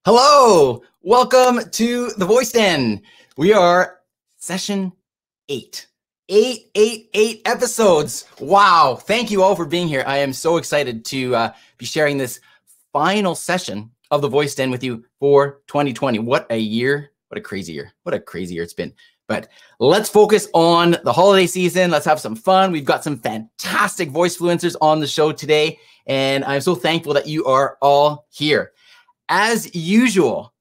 Hello, welcome to the Voice Den. We are session 8. 8 episodes. Wow. Thank you all for being here. I am so excited to be sharing this final session of the Voice Den with you for 2020. What a year. What a crazy year. What a crazy year it's been. But let's focus on the holiday season. Let's have some fun. We've got some fantastic voicefluencers on the show today, and I'm so thankful that you are all here. As usual,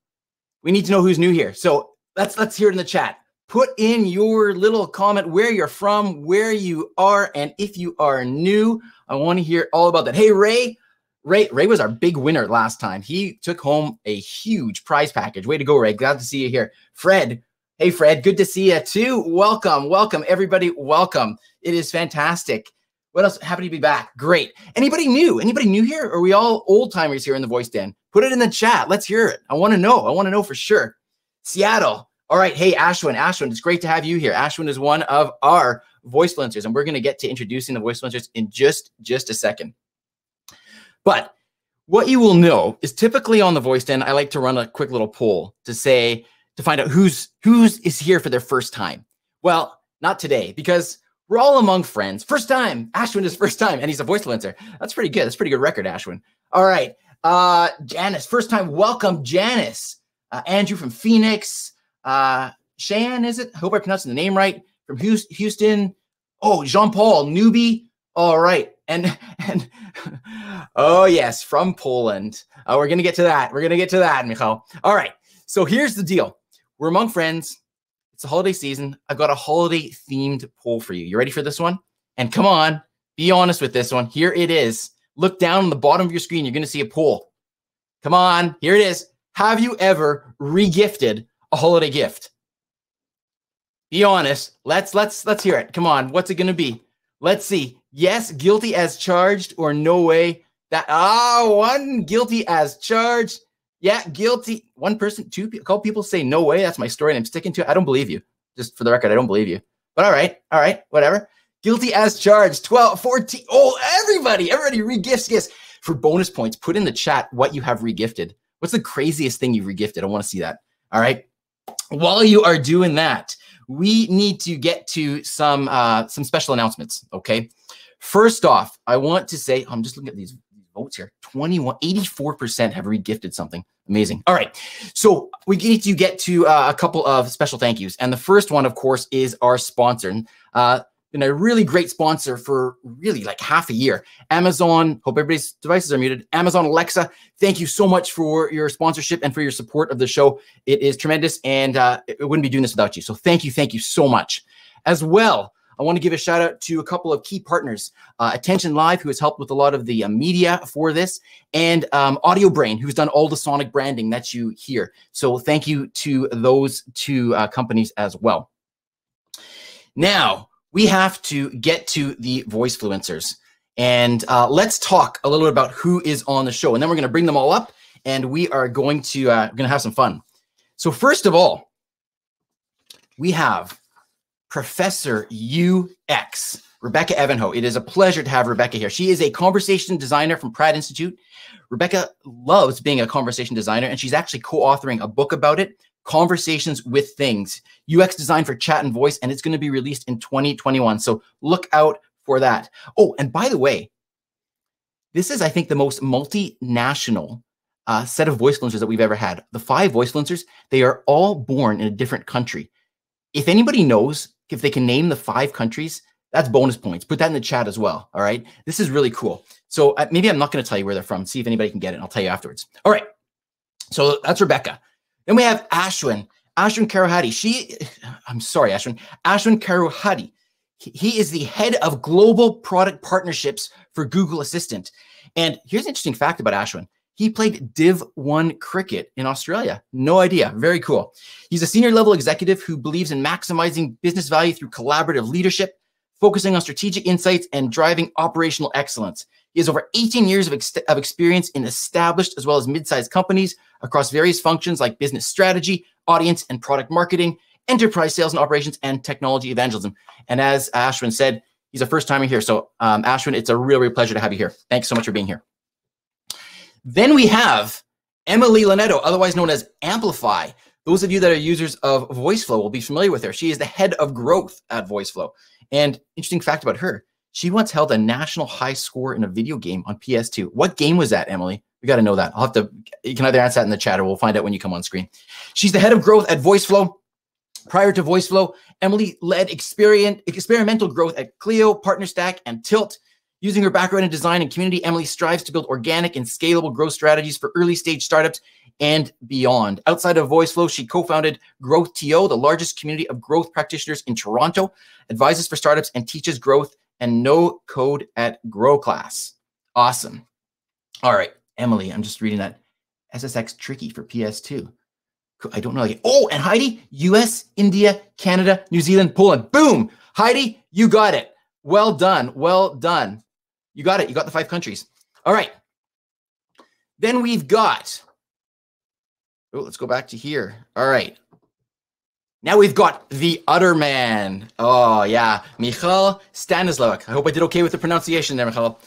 we need to know who's new here. So let's hear it in the chat. Put in your little comment where you're from, where you are, and if you are new, I want to hear all about that. Hey, Ray was our big winner last time. He took home a huge prize package. Way to go, Ray. Glad to see you here. Fred. Hey, Fred. Good to see you too. Welcome, everybody. Welcome. It is fantastic. What else? Happy to be back. Great. Anybody new? Anybody new here? Or are we all old timers here in the Voice Den? Put it in the chat. Let's hear it. I want to know. I want to know for sure. Seattle. All right. Hey, Ashwin. Ashwin, it's great to have you here. Ashwin is one of our voicefluencers, and we're going to get to introducing the voicefluencers in just a second. But what you will know is typically on the Voice Den, I like to run a quick little poll to find out who's is here for their first time. Well, not today, because we're all among friends. First time. Ashwin is first time, and he's a voicefluencer. That's pretty good. That's a pretty good record, Ashwin. All right. Janice, first time. Welcome, Janice. Andrew from Phoenix. Shan, is it? I hope I'm pronouncing the name right. From Houston. Oh, Jean-Paul, newbie. All right. And oh, yes, from Poland. We're going to get to that. We're going to get to that, Michal. All right. So here's the deal. We're among friends. It's the holiday season. I've got a holiday themed poll for you. You ready for this one? And come on, be honest with this one. Here it is. Look down on the bottom of your screen. You're going to see a poll. Come on, here it is. Have you ever regifted a holiday gift? Be honest. Let's hear it. Come on. What's it going to be? Let's see. Yes, guilty as charged, or no way. One guilty as charged. Yeah, guilty. One person, two people, a couple people say no way. That's my story, and I'm sticking to it. I don't believe you. Just for the record, I don't believe you. But all right, whatever. Guilty as charged. 12, 14. Oh, everybody regifts gifts. For bonus points, put in the chat what you have regifted. What's the craziest thing you've regifted? I want to see that. All right. while you are doing that, we need to get to some special announcements, okay? First off, I want to say, I'm just looking at these votes here. 84% have regifted something. Amazing. All right. So we need to get to a couple of special thank yous. And the first one, of course, is our sponsor. Been a really great sponsor for really like half a year. Amazon, hope everybody's devices are muted. Amazon Alexa, thank you so much for your sponsorship and for your support of the show. It is tremendous, and it wouldn't be doing this without you. So thank you so much. As well, I want to give a shout out to a couple of key partners. Attention Live, who has helped with a lot of the media for this, and Audio Brain, who's done all the sonic branding that you hear. So thank you to those two companies as well. Now, we have to get to the Voicefluencers, and let's talk a little bit about who is on the show, and then we're going to bring them all up, and we are going to have some fun. So first of all, we have Professor UX, Rebecca Evanhoe. It is a pleasure to have Rebecca here. She is a conversation designer from Pratt Institute. Rebecca loves being a conversation designer, and she's actually co-authoring a book about it, Conversations with Things, UX design for chat and voice, and it's going to be released in 2021. So look out for that. Oh, and by the way, this is, I think, the most multinational set of voicefluencers that we've ever had. The 5 voicefluencers, they are all born in a different country. If anybody knows if they can name the 5 countries, that's bonus points. Put that in the chat as well. All right. This is really cool. So maybe I'm not going to tell you where they're from. See if anybody can get it. And I'll tell you afterwards. All right. So that's Rebecca. Then we have Ashwin Karuhatty. Ashwin Karuhatty. He is the head of global product partnerships for Google Assistant. And here's an interesting fact about Ashwin. He played Div 1 cricket in Australia. No idea. Very cool. He's a senior level executive who believes in maximizing business value through collaborative leadership, focusing on strategic insights and driving operational excellence. He has over 18 years of experience in established as well as mid-sized companies across various functions like business strategy, audience and product marketing, enterprise sales and operations, and technology evangelism. And as Ashwin said, he's a first-timer here. So Ashwin, it's a real pleasure to have you here. Thanks so much for being here. Then we have Emily Lonetto, otherwise known as Amplify. Those of you that are users of VoiceFlow will be familiar with her. She is the head of growth at VoiceFlow. And interesting fact about her, she once held a national high score in a video game on PS2. What game was that, Emily? We got to know that. You can either answer that in the chat or we'll find out when you come on screen. She's the head of growth at VoiceFlow. Prior to VoiceFlow, Emily led experimental growth at Clio, PartnerStack, and Tilt. Using her background in design and community, Emily strives to build organic and scalable growth strategies for early stage startups and beyond. Outside of VoiceFlow, she co-founded Growth TO, the largest community of growth practitioners in Toronto, advises for startups, and teaches growth and no code at Grow Class. Awesome. All right, Emily, I'm just reading that. SSX tricky for PS2. I don't know. Oh, and Heidi, US, India, Canada, New Zealand, Poland. Boom. Heidi, you got it. Well done. Well done. You got it. You got the 5 countries. All right. Then we've got, let's go back to here. All right. Now we've got the Utterman. Oh, yeah. Michal Stanislawek. I hope I did okay with the pronunciation there, Michal.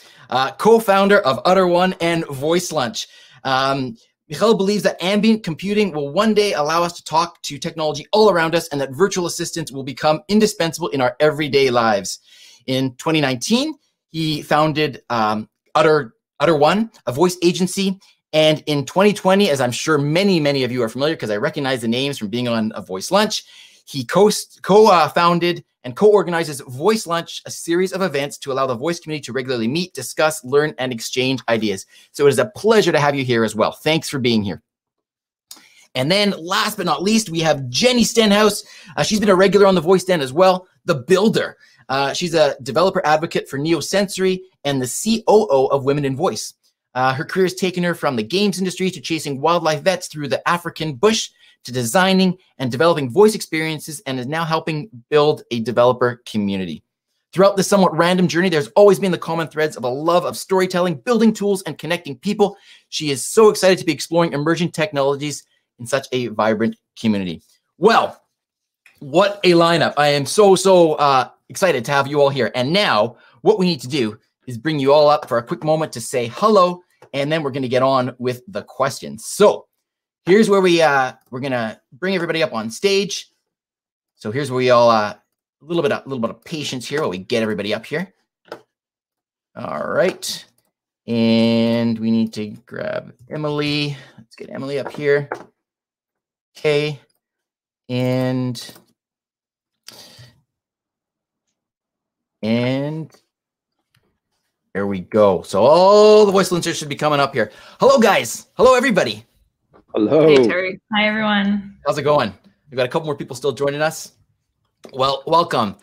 Co-founder of Utter1 and Voice Lunch. Michal believes that ambient computing will one day allow us to talk to technology all around us and that virtual assistants will become indispensable in our everyday lives. In 2019, he founded Utter1, a voice agency. And in 2020, as I'm sure many of you are familiar because I recognize the names from being on a Voice Lunch, he co-founded and co-organizes Voice Lunch, a series of events to allow the voice community to regularly meet, discuss, learn, and exchange ideas. So it is a pleasure to have you here as well. Thanks for being here. And then last but not least, we have Jennie Stenhouse. She's been a regular on the Voice Den as well, the builder. She's a developer advocate for Neosensory and the COO of Women in Voice. Her career has taken her from the games industry to chasing wildlife vets through the African bush to designing and developing voice experiences and is now helping build a developer community. Throughout this somewhat random journey, there's always been the common threads of a love of storytelling, building tools, and connecting people. She is so excited to be exploring emerging technologies in such a vibrant community. Well, what a lineup. I am so excited to have you all here. And now what we need to do is bring you all up for a quick moment to say hello, and then we're going to get on with the questions. So here's where we're gonna bring everybody up on stage. So here's where we all a little bit of patience here while we get everybody up here. All right, and we need to grab Emily. Let's get Emily up here. Okay, and there we go. So all the Voicefluencers should be coming up here. Hello, guys. Hello, everybody. Hello. Hey, Terry. Hi, everyone. How's it going? We've got a couple more people still joining us. Well, welcome.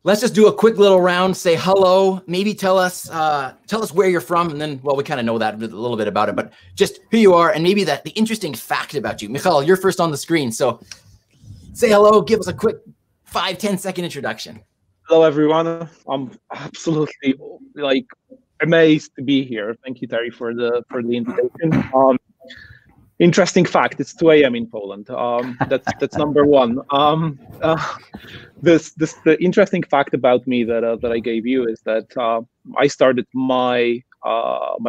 Let's just do a quick little round. Say hello. Maybe tell us where you're from, and then, well, we kind of know that a little bit about it, but just who you are, and maybe the interesting fact about you. Michal, you're first on the screen, so say hello. Give us a quick 5-10 second introduction. Hello, everyone. I'm absolutely amazed to be here. Thank you, Terry, for the invitation. Interesting fact: it's 2 a.m. in Poland. That's number one. The interesting fact about me that I gave you is that I started my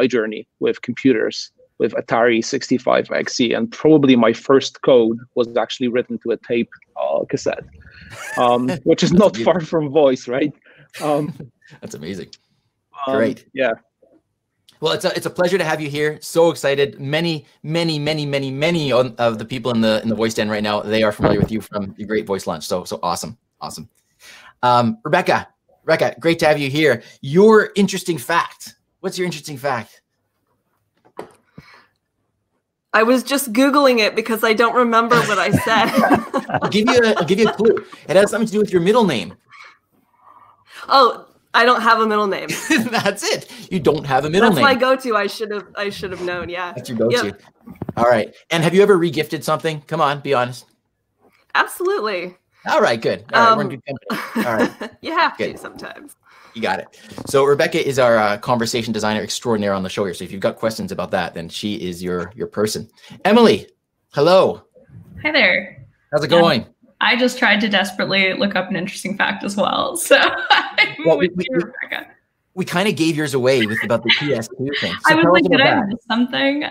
journey with computers with Atari 65XE, and probably my first code was actually written to a tape cassette, which is not far from voice, right? That's amazing. Great. Yeah. Well, it's a pleasure to have you here. So excited. Many of the people in the voice den right now, they are familiar with you from your great voice lunch. So awesome. Rebecca, great to have you here. Your interesting fact. What's your interesting fact? I was just Googling it because I don't remember what I said. I'll give you a clue. It has something to do with your middle name. Oh, I don't have a middle name. That's it. You don't have a middle name. That's my go-to. I should have known. Yeah. That's your go-to. Yep. All right. And have you ever regifted something? Come on, be honest. Absolutely. All right, good. All right, we're in good company. All right. You have to sometimes. You got it. So Rebecca is our conversation designer extraordinaire on the show here. So if you've got questions about that, then she is your person. Emily, hello. Hi there. How's it going? I just tried to desperately look up an interesting fact as well. So I'm with you, Rebecca. We kind of gave yours away about the PS2 thing. So I was like, did I miss something?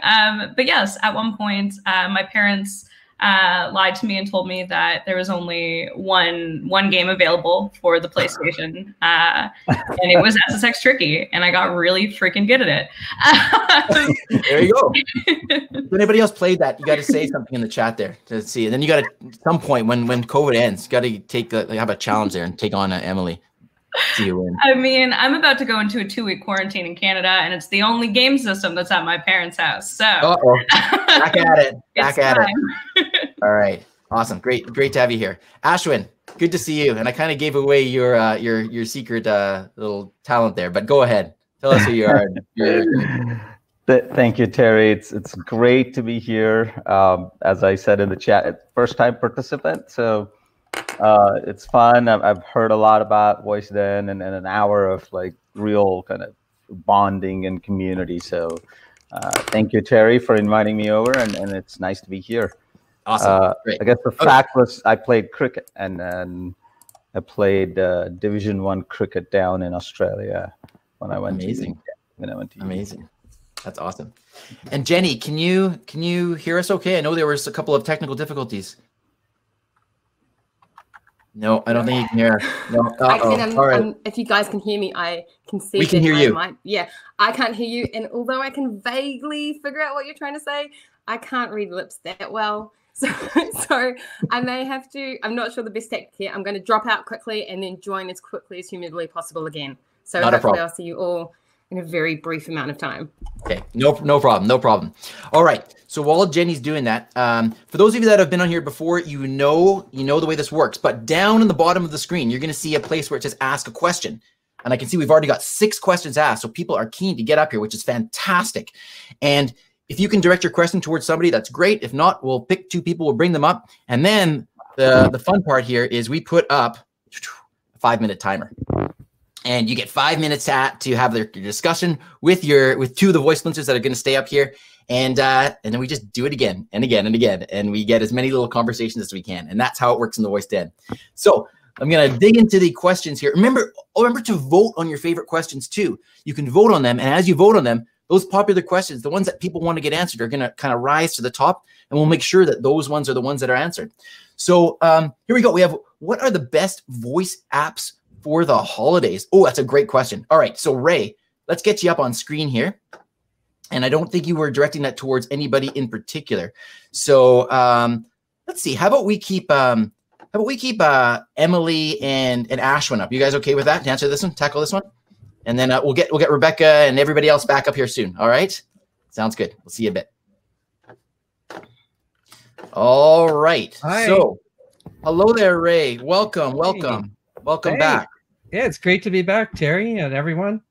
But yes, at one point, my parents lied to me and told me that there was only one game available for the PlayStation, and it was SSX Tricky, and I got really freaking good at it. There you go. If anybody else played that, you got to say something in the chat there to see. And then you got to, at some point when COVID ends, you got to have a challenge there and take on Emily. See you win. I mean, I'm about to go into a 2-week quarantine in Canada, and it's the only game system that's at my parents' house. So back at it. Back at it. All right. Awesome. Great to have you here. Ashwin, good to see you. And I kind of gave away your secret little talent there, but go ahead. Tell us who you are. Thank you, Terry. It's great to be here. As I said in the chat, first time participant. So it's fun. I've heard a lot about Voice Den and an hour of like real kind of bonding and community. So thank you, Terry, for inviting me over, and it's nice to be here. Awesome. Great. I guess the fact was I played cricket, and I played Division 1 cricket down in Australia when I went to Amazing. That's awesome. And Jennie, can you hear us okay? I know there was a couple of technical difficulties. No, I don't think you can hear. No. All right. If you guys can hear me, I can see. We can hear you. Yeah, I can't hear you. And although I can vaguely figure out what you're trying to say, I can't read lips that well. So I may have to. I'm not sure the best tactic here. I'm going to drop out quickly and then join as quickly as humanly possible again. So hopefully I'll see you all in a very brief amount of time. Okay, no problem. All right, so while Jennie's doing that, for those of you that have been on here before, you know the way this works, but down in the bottom of the screen, you're gonna see a place where it says ask a question. And I can see we've already got 6 questions asked, so people are keen to get up here, which is fantastic. And if you can direct your question towards somebody, that's great. If not, we'll pick 2 people, we'll bring them up. And then the fun part here is we put up a 5-minute timer. And you get 5 minutes to have your discussion with 2 of the Voicefluencers that are going to stay up here, and then we just do it again and again and again, and we get as many little conversations as we can, and that's how it works in the Voice Den. So I'm going to dig into the questions here. Remember to vote on your favorite questions too. You can vote on them, and as you vote on them, those popular questions, the ones that people want to get answered, are going to kind of rise to the top, and we'll make sure that those ones are the ones that are answered. So here we go. We have, what are the best voice apps for the holidays? Oh, that's a great question. All right. So Ray, let's get you up on screen here. And I don't think you were directing that towards anybody in particular. So let's see. How about we keep Emily and Ashwin up? You guys okay with that? To answer this one, tackle this one, and then we'll get Rebecca and everybody else back up here soon. All right. Sounds good. We'll see you a bit. All right. Hi. So, hello there, Ray. Welcome, welcome, welcome back. Yeah, it's great to be back, Terry and everyone.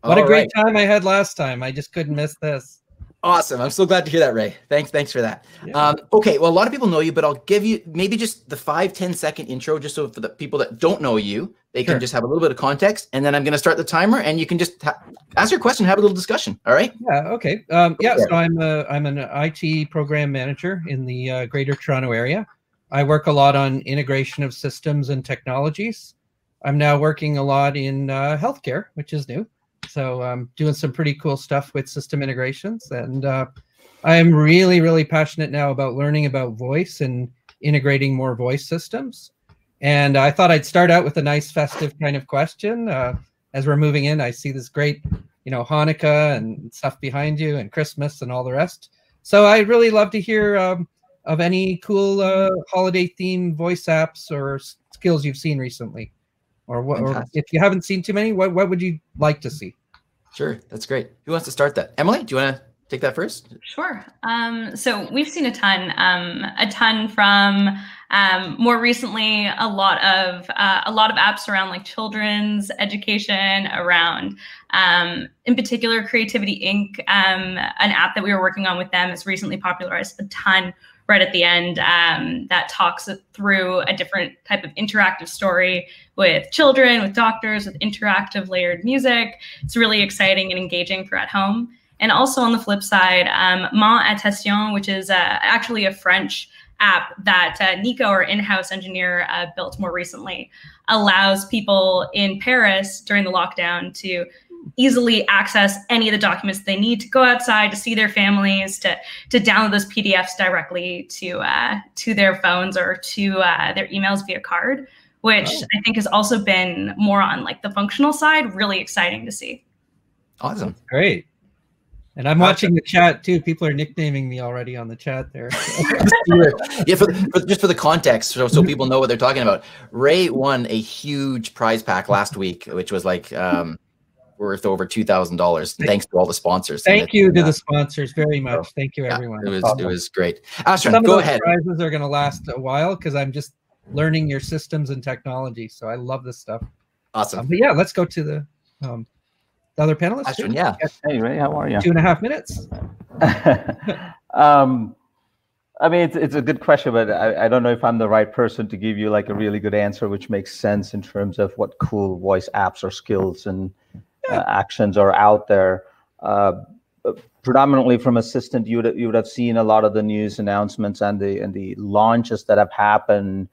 What a great time I had last time. I just couldn't miss this. Awesome. I'm so glad to hear that, Ray. Thanks for that. Yeah. Okay, well, a lot of people know you, but I'll give you maybe just the 5-10 second intro, just so for the people that don't know you, they can just have a little bit of context, and then I'm going to start the timer, and you can just ask your question, have a little discussion. All right? Yeah. Okay. Yeah. So I'm an IT program manager in the Greater Toronto area. I work a lot on integration of systems and technologies. I'm now working a lot in healthcare, which is new. So I'm doing some pretty cool stuff with system integrations, and I'm really, really passionate now about learning about voice and integrating more voice systems. And I thought I'd start out with a nice festive kind of question. As we're moving in, I see this great, Hanukkah and stuff behind you, and Christmas and all the rest. So I'd really love to hear of any cool holiday themed voice apps or skills you've seen recently. Or what? Or if you haven't seen too many, what would you like to see? Sure, that's great. Who wants to start that? Emily, do you want to take that first? Sure. So we've seen a ton from more recently a lot of apps around like children's education, around in particular Creativity Inc. An app that we were working on with them has recently popularized a ton right at the end that talks through a different type of interactive story with children, with doctors, with interactive layered music. It's really exciting and engaging for at home. And also on the flip side, Ma Attention, which is actually a French app that Nico, our in-house engineer, built more recently, allows people in Paris during the lockdown to easily access any of the documents they need to go outside, to see their families, to download those PDFs directly to their phones or to their emails via card, which I think has also been more on like the functional side, really exciting to see. Awesome. That's great. And I'm watching the chat too. People are nicknaming me already on the chat there. Yeah, just for the context, so people know what they're talking about. Ray won a huge prize pack last week, which was like worth over $2,000. Thanks to all the sponsors. Thank you to the sponsors very much. Thank you, everyone. It was great. Ashwin, go ahead. Some of those prizes are going to last a while because I'm just learning your systems and technology. So I love this stuff. Awesome. But yeah, let's go to the other panelists. Ashwin, yeah. Hey, Ray, how are you? 2.5 minutes. I mean, it's a good question, but I don't know if I'm the right person to give you like a really good answer, which makes sense in terms of what cool voice apps or skills and actions are out there. Predominantly from Assistant, you would have seen a lot of the news announcements and the launches that have happened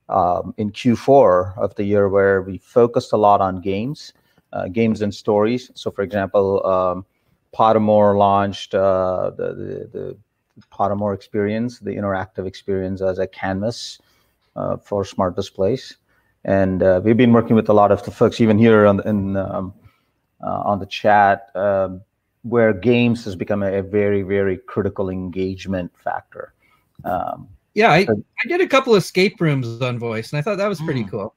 in Q4 of the year, where we focused a lot on games and stories. So, for example, Pottermore launched the Pottermore experience, the interactive experience, as a canvas for smart displays. And we've been working with a lot of the folks, even here on the chat, where games has become a very, very critical engagement factor. Yeah, I did a couple of escape rooms on voice, and I thought that was pretty cool.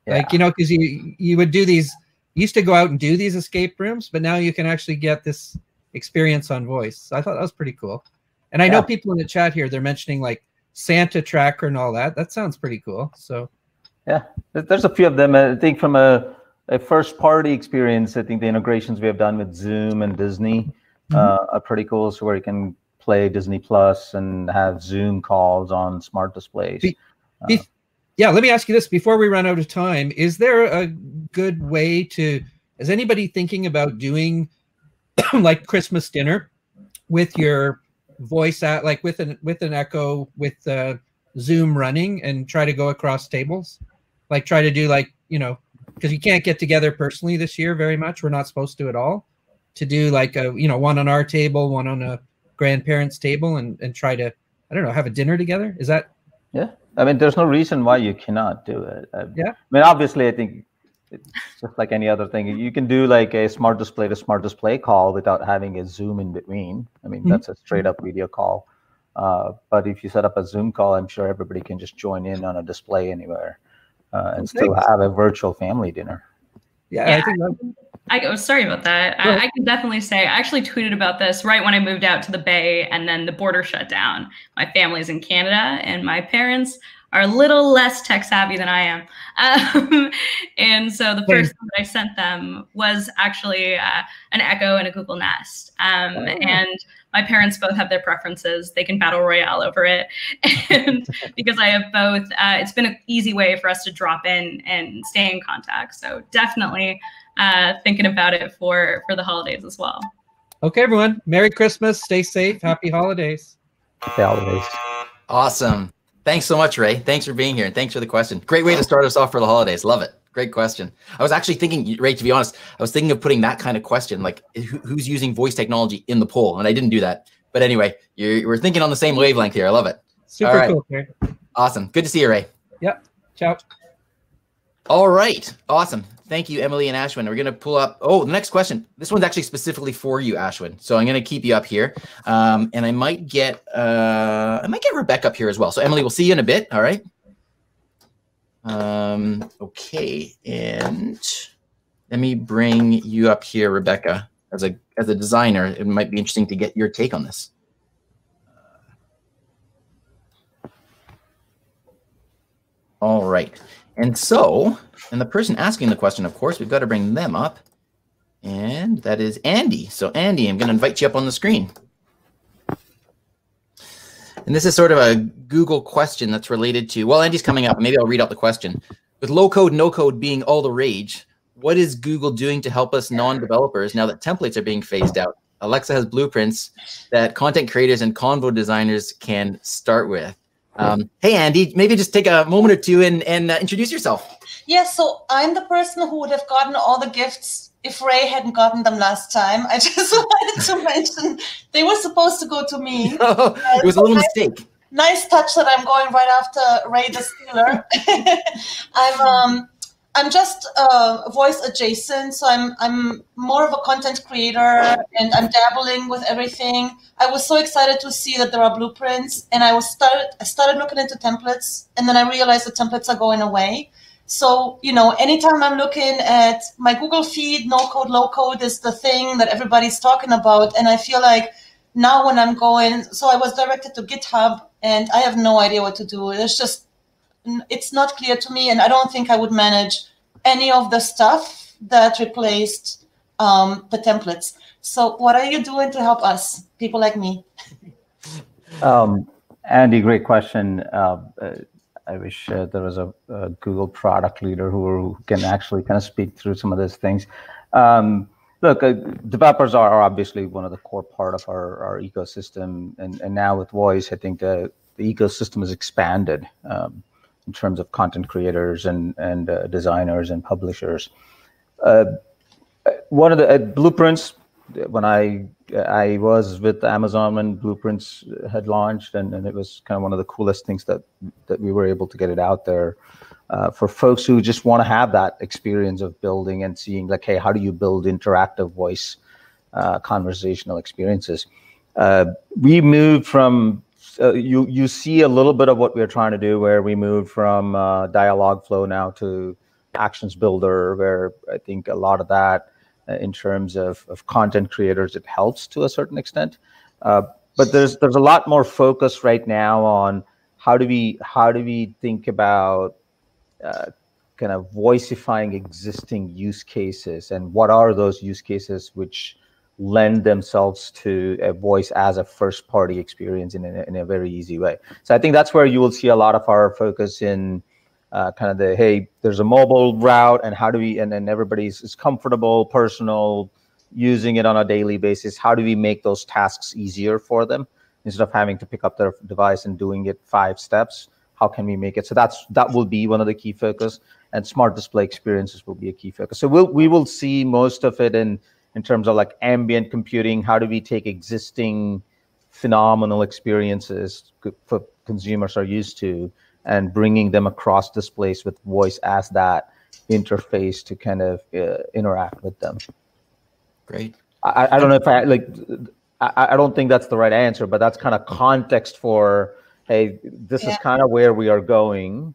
Yeah. Like, because you would do these, you used to go out and do these escape rooms, but now you can actually get this experience on voice. So I thought that was pretty cool. And I know people in the chat here, they're mentioning like Santa Tracker and all that. That sounds pretty cool. So yeah, there's a few of them. I think from a first party experience, I think the integrations we have done with Zoom and Disney are pretty cool. So where you can play Disney Plus and have Zoom calls on smart displays. Yeah, let me ask you this before we run out of time. Is there a good way is anybody thinking about doing like Christmas dinner with your voice at, like with an Echo with Zoom running, and try to go across tables? Like try to do like, because you can't get together personally this year very much. We're not supposed to at all. to do like a, one on our table, one on a grandparents' table, and try to, I don't know, have a dinner together? Is that? Yeah. I mean, there's no reason why you cannot do it. Yeah. I mean, obviously, I think it's just like any other thing. You can do like a smart display to smart display call without having a Zoom in between. I mean, that's a straight up video call. But if you set up a Zoom call, I'm sure everybody can just join in on a display anywhere and still have a virtual family dinner. Yeah, I think that. Sorry about that. I can definitely say I actually tweeted about this right when I moved out to the Bay and then the border shut down. My family's in Canada and my parents are a little less tech savvy than I am. And so the first thing that I sent them was actually an Echo and a Google Nest. And my parents both have their preferences. They can battle royale over it. And because I have both, it's been an easy way for us to drop in and stay in contact. So definitely thinking about it for the holidays as well. Okay, everyone. Merry Christmas. Stay safe. Happy holidays. Happy holidays. Awesome. Thanks so much, Ray. Thanks for being here, and thanks for the question. Great way to start us off for the holidays. Love it. Great question. I was actually thinking, Ray, to be honest, I was thinking of putting that kind of question, like who's using voice technology in the poll, and I didn't do that. But anyway, we're thinking on the same wavelength here. I love it. Super cool, Ray. Awesome. Good to see you, Ray. Yep. Ciao. All right. Awesome. Thank you, Emily and Ashwin. We're going to pull up. Oh, the next question. This one's actually specifically for you, Ashwin. So I'm going to keep you up here. And I might get Rebecca up here as well. So Emily, we'll see you in a bit. All right. Okay. And let me bring you up here, Rebecca, as a designer. It might be interesting to get your take on this. All right. And so, and the person asking the question, of course, we've got to bring them up. And that is Andy. So Andy, I'm going to invite you up on the screen. And this is sort of a Google question that's related to, well, Andy's coming up. Maybe I'll read out the question. With low code, no code being all the rage, what is Google doing to help us non-developers now that templates are being phased out? Alexa has blueprints that content creators and Convo designers can start with. Hey, Andy, maybe just take a moment or two and introduce yourself. Yes, so I'm the person who would have gotten all the gifts if Ray hadn't gotten them last time. I just wanted to mention they were supposed to go to me. Oh, it was a little mistake. Nice touch that I'm going right after Ray the Stealer. I'm just voice adjacent, so I'm more of a content creator, and I'm dabbling with everything. I was so excited to see that there are blueprints, and I started looking into templates, and then I realized the templates are going away. So, anytime I'm looking at my Google feed, no code, low code is the thing that everybody's talking about, and I feel like now when I'm going, so I was directed to GitHub, and I have no idea what to do. It's not clear to me, and I don't think I would manage any of the stuff that replaced the templates. So what are you doing to help us, people like me? Andy, great question. I wish there was a Google product leader who can actually kind of speak through some of those things. Look, developers are obviously one of the core part of our ecosystem, and now with voice, I think the ecosystem has expanded in terms of content creators and designers and publishers. One of the blueprints, when I was with Amazon when Blueprints had launched, and it was kind of one of the coolest things that we were able to get it out there for folks who just want to have that experience of building and seeing, like, hey, how do you build interactive voice conversational experiences? We moved from you see a little bit of what we're trying to do, where we moved from dialogue flow now to actions builder, where I think a lot of that in terms of content creators, it helps to a certain extent. But there's a lot more focus right now on how do we think about kind of voicifying existing use cases, and what are those use cases which lend themselves to a voice as a first party experience in a very easy way. So I think that's where you will see a lot of our focus in kind of the, hey, there's a mobile route, and how do we, and then everybody is comfortable, personal, using it on a daily basis. How do we make those tasks easier for them instead of having to pick up their device and doing it 5 steps? How can we make it? So that will be one of the key focus, and smart display experiences will be a key focus. So we will see most of it in in terms of like ambient computing. How do we take existing phenomenal experiences for consumers are used to and bringing them across this place with voice as that interface to kind of interact with them. Great. I don't know if I don't think that's the right answer, but that's kind of context for, hey, this is kind of where we are going.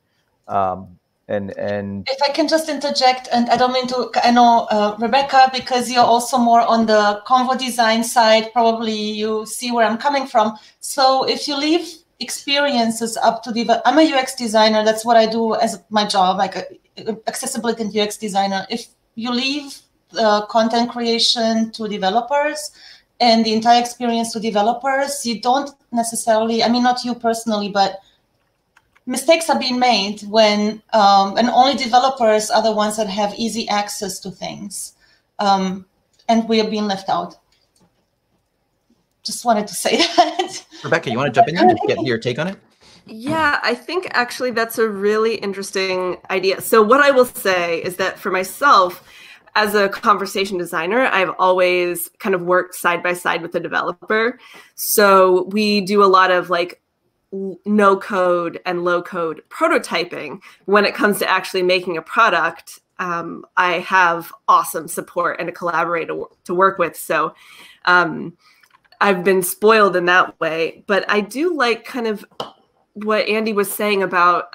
And if I can just interject, and I don't mean to, I know, Rebecca, because you're also more on the convo design side, probably you see where I'm coming from. So if you leave experiences up to I'm a UX designer, that's what I do as my job, like accessibility and UX designer. If you leave content creation to developers and the entire experience to developers, you don't necessarily, I mean, not you personally, but mistakes are being made when, and only developers are the ones that have easy access to things. And we are being left out. Just wanted to say that. Rebecca, you want to jump in there and get your take on it? Yeah, I think actually that's a really interesting idea. So what I will say is that for myself, as a conversation designer, I've always kind of worked side by side with the developer. So we do a lot of like no code and low code prototyping. When it comes to actually making a product, I have awesome support and a collaborator to work with. So I've been spoiled in that way. But I do like kind of what Andy was saying about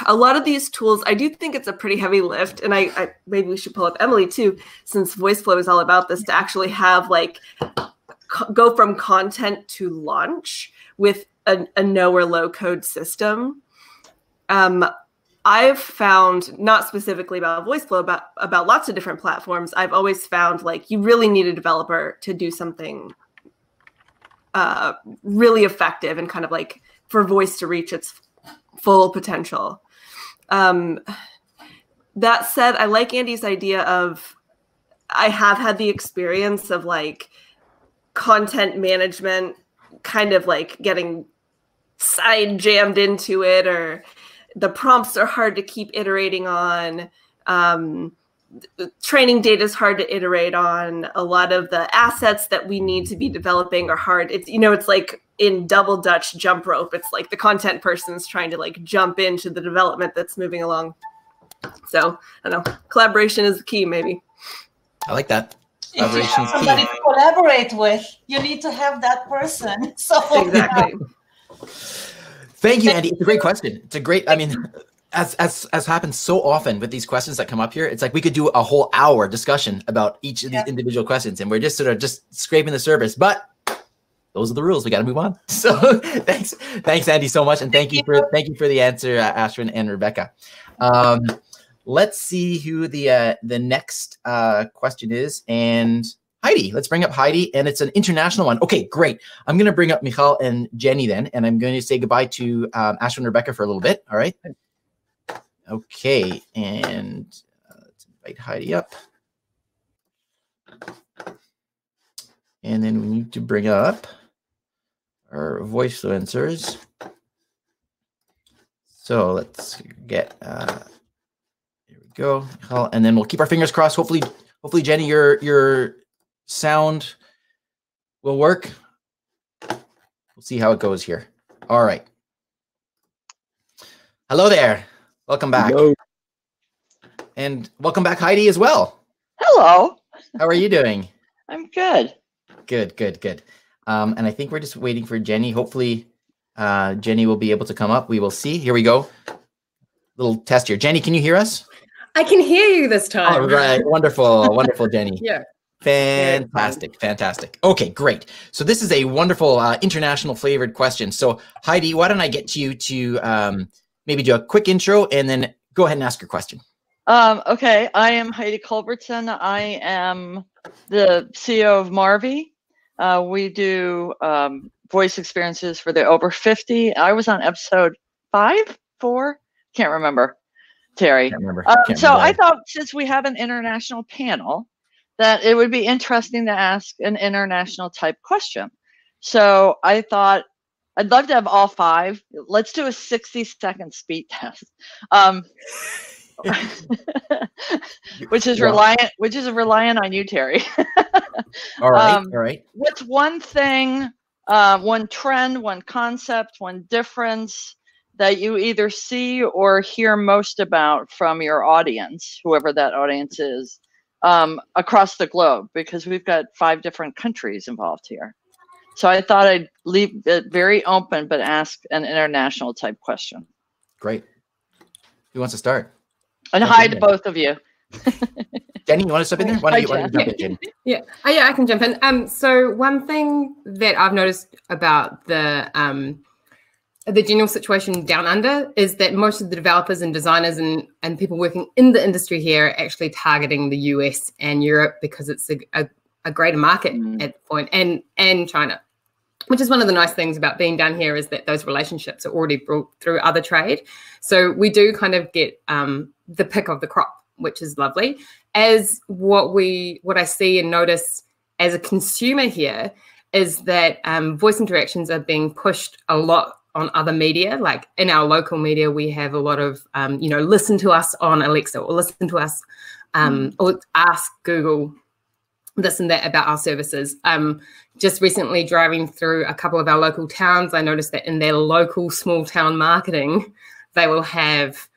a lot of these tools. I do think it's a pretty heavy lift, and I maybe we should pull up Emily too, since VoiceFlow is all about this, to actually have like go from content to launch with a no or low code system. I've found, not specifically about VoiceFlow, about lots of different platforms, I've always found like you really need a developer to do something really effective and kind of like for voice to reach its full potential. That said, I like Andy's idea of, I have had the experience of like content management kind of like getting side jammed into it, or the prompts are hard to keep iterating on. Training data is hard to iterate on. A lot of the assets that we need to be developing are hard. It's, you know, it's like in double Dutch jump rope. It's like the content person's trying to like jump into the development that's moving along. So I don't know, collaboration is the key, maybe. I like that. If you have somebody to collaborate with, you need to have that person. So exactly. Thank you, Andy. It's a great question. It's a great, I mean, as happens so often with these questions that come up here, it's like we could do a whole hour discussion about each of these individual questions, and we're just sort of just scraping the surface. But those are the rules. We got to move on. So thanks, Andy, so much, and thank you for the answer, Ashwin and Rebecca. Let's see who the next question is, and Heidi. Let's bring up Heidi, and it's an international one. Okay, great. I'm going to bring up Michal and Jennie then, and I'm going to say goodbye to Ashwin and Rebecca for a little bit. All right. Okay, and let's invite Heidi up. And then we need to bring up our voicefluencers. So let's get, here we go. And then we'll keep our fingers crossed. Hopefully Jennie, your sound will work. We'll see how it goes here. All right. Hello there. Welcome back. Hello. And welcome back, Heidi, as well. Hello. How are you doing? I'm good. Good. And I think we're just waiting for Jennie. Hopefully, Jennie will be able to come up. We will see. Here we go. Little test here. Jennie, can you hear us? I can hear you this time. All right. Wonderful, Jennie. Yeah. Fantastic. Okay, great. So this is a wonderful international flavored question. So Heidi, why don't I get you to maybe do a quick intro and then go ahead and ask your question. Okay, I am Heidi Culbertson. I am the CEO of Marvy. We do voice experiences for the over 50. I was on episode 5, 4, can't remember, Teri. Can't remember. I thought, since we have an international panel, that it would be interesting to ask an international type question. So I thought I'd love to have all 5. Let's do a 60-second speed test. which is reliant on you, Teri. All right. All right. What's one thing, one trend, one concept, one difference that you either see or hear most about from your audience, whoever that audience is, across the globe? Because we've got 5 different countries involved here. So I thought I'd leave it very open, but ask an international type question. Great. Who wants to start? And hi to both of you. Jennie, you want to step in there? Why don't you jump in, Jennie? Yeah. Oh, yeah, I can jump in. So one thing that I've noticed about the general situation down under is that most of the developers and designers and people working in the industry here are actually targeting the US and Europe because it's a greater market at the point, and China, which is one of the nice things about being down here, is that those relationships are already brought through other trade. So we do kind of get the pick of the crop, which is lovely. As what I see and notice as a consumer here is that voice interactions are being pushed a lot on other media. Like in our local media, we have a lot of, listen to us on Alexa, or listen to us, or ask Google this and that about our services. Just recently driving through a couple of our local towns, I noticed that in their local small town marketing, they will have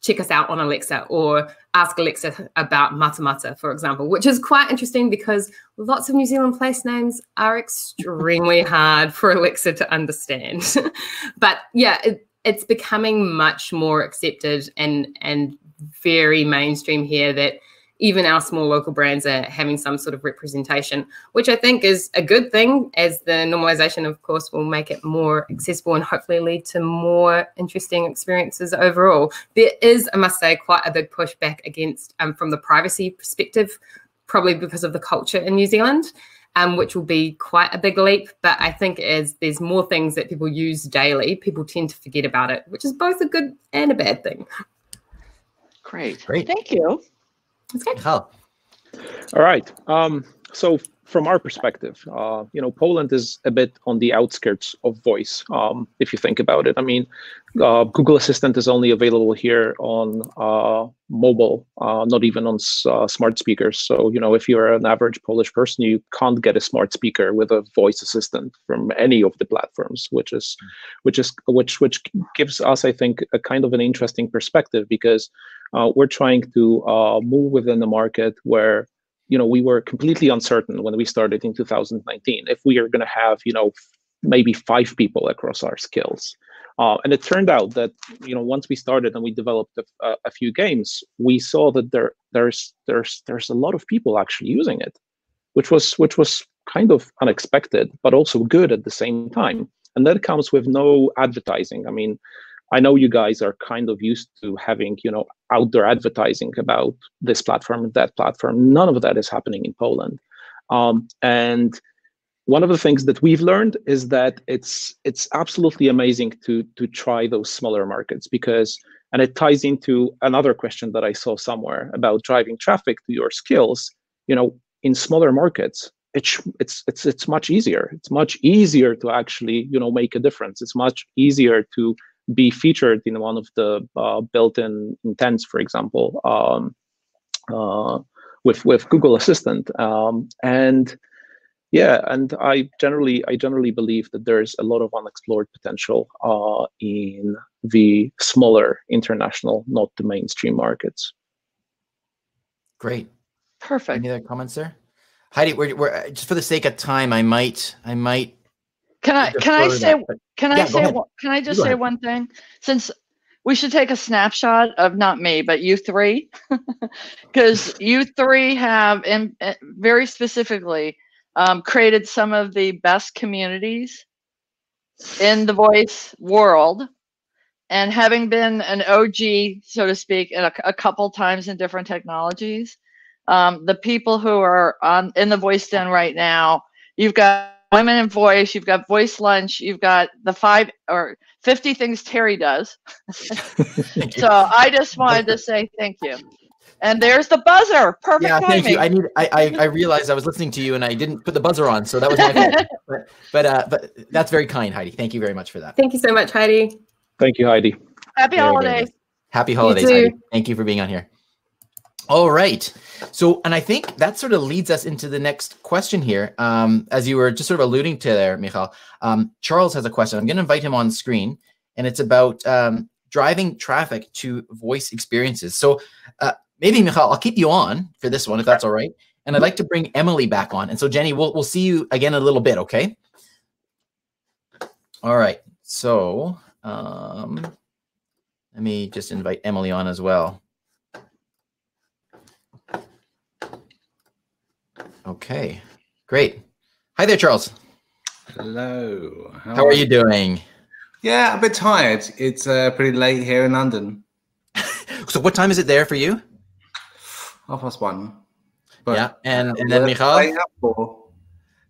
check us out on Alexa, or ask Alexa about Mata Mata, for example, which is quite interesting because lots of New Zealand place names are extremely hard for Alexa to understand. But yeah, it's becoming much more accepted and very mainstream here that even our small local brands are having some sort of representation, which I think is a good thing, as the normalization, of course, will make it more accessible and hopefully lead to more interesting experiences overall. There is, I must say, quite a big pushback against, from the privacy perspective, probably because of the culture in New Zealand, which will be quite a big leap. But I think as there's more things that people use daily, people tend to forget about it, which is both a good and a bad thing. Great. Thank you. That's good. Michal. All right. So from our perspective, Poland is a bit on the outskirts of voice, if you think about it. I mean, Google Assistant is only available here on mobile, not even on smart speakers. So, if you're an average Polish person, you can't get a smart speaker with a voice assistant from any of the platforms, which gives us, I think, a kind of an interesting perspective, because we're trying to move within the market where, we were completely uncertain when we started in 2019 if we are going to have, maybe 5 people across our skills. And it turned out that, once we started and we developed a few games, we saw that there's a lot of people actually using it, which was kind of unexpected, but also good at the same time. And that comes with no advertising. I mean, I know you guys are kind of used to having, outdoor advertising about this platform and that platform. None of that is happening in Poland. And one of the things that we've learned is that it's absolutely amazing to try those smaller markets, and it ties into another question that I saw somewhere about driving traffic to your skills. In smaller markets, it's much easier. It's much easier to actually, make a difference. It's much easier to be featured in one of the built-in intents, for example, with Google Assistant. And I generally believe that there's a lot of unexplored potential in the smaller international, not the mainstream markets. Great. Perfect. Any other comments there? Heidi, we're just for the sake of time, I might. Can I just say one thing? Since we should take a snapshot of not me, but you three, because you three have, very specifically, created some of the best communities in the voice world. And having been an OG, so to speak, a couple times in different technologies, the people who are in the voice den right now, you've got Women in Voice, you've got Voice Lunch, you've got the 5 or 50 things Teri does. So I just wanted to say thank you. And there's the buzzer. Perfect timing. Thank you. I realized I was listening to you and I didn't put the buzzer on, so that was my fault. But that's very kind, Heidi. Thank you very much for that. Thank you so much, Heidi. Thank you, Heidi. Happy holidays. Happy holidays, Heidi. Thank you for being on here. All right. So, and I think that sort of leads us into the next question here. As you were just sort of alluding to there, Michal, Charles has a question. I'm going to invite him on screen, and it's about driving traffic to voice experiences. So maybe, Michal, I'll keep you on for this one, if that's all right. And I'd like to bring Emily back on. And so, Jennie, we'll see you again in a little bit, okay? All right. So let me just invite Emily on as well. Okay, great. Hi there, Charles. Hello. How are you doing? Yeah, a bit tired. It's pretty late here in London. So what time is it there for you? 1:30. But yeah, and then Michal?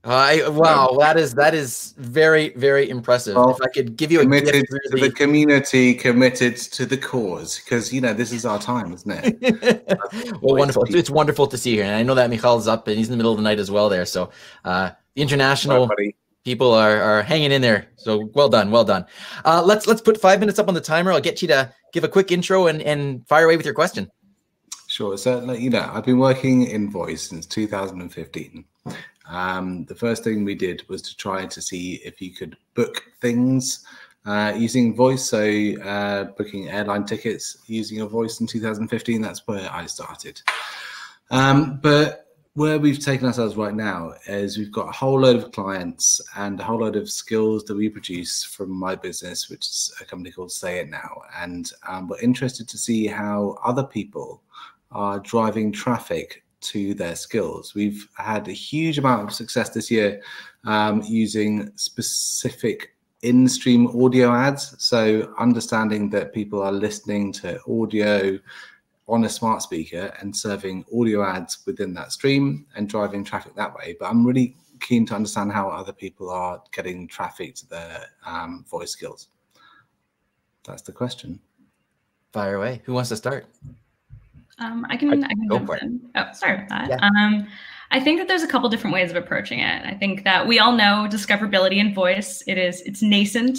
Wow, that is very, very impressive. Well, if I could give you a gift to the community, committed to the cause, because this is our time, isn't it? Well, wonderful. It's wonderful to see you here, and I know that Michal's up and he's in the middle of the night as well there. So the international people are hanging in there. So well done, well done. Let's put 5 minutes up on the timer. I'll get you to give a quick intro and fire away with your question. Sure. So I've been working in voice since 2015. The first thing we did was to try to see if you could book things using voice. So booking airline tickets using your voice in 2015, that's where I started. But where we've taken ourselves right now is we've got a whole load of clients and a whole load of skills that we produce from my business, which is a company called Say It Now. And we're interested to see how other people are driving traffic to their skills. We've had a huge amount of success this year using specific in-stream audio ads. So understanding that people are listening to audio on a smart speaker and serving audio ads within that stream and driving traffic that way. But I'm really keen to understand how other people are getting traffic to their voice skills. That's the question. Fire away. Who wants to start? I can jump in. Oh, sorry about that. Yeah. I think that there's a couple different ways of approaching it. I think that we all know discoverability in voice. It's nascent.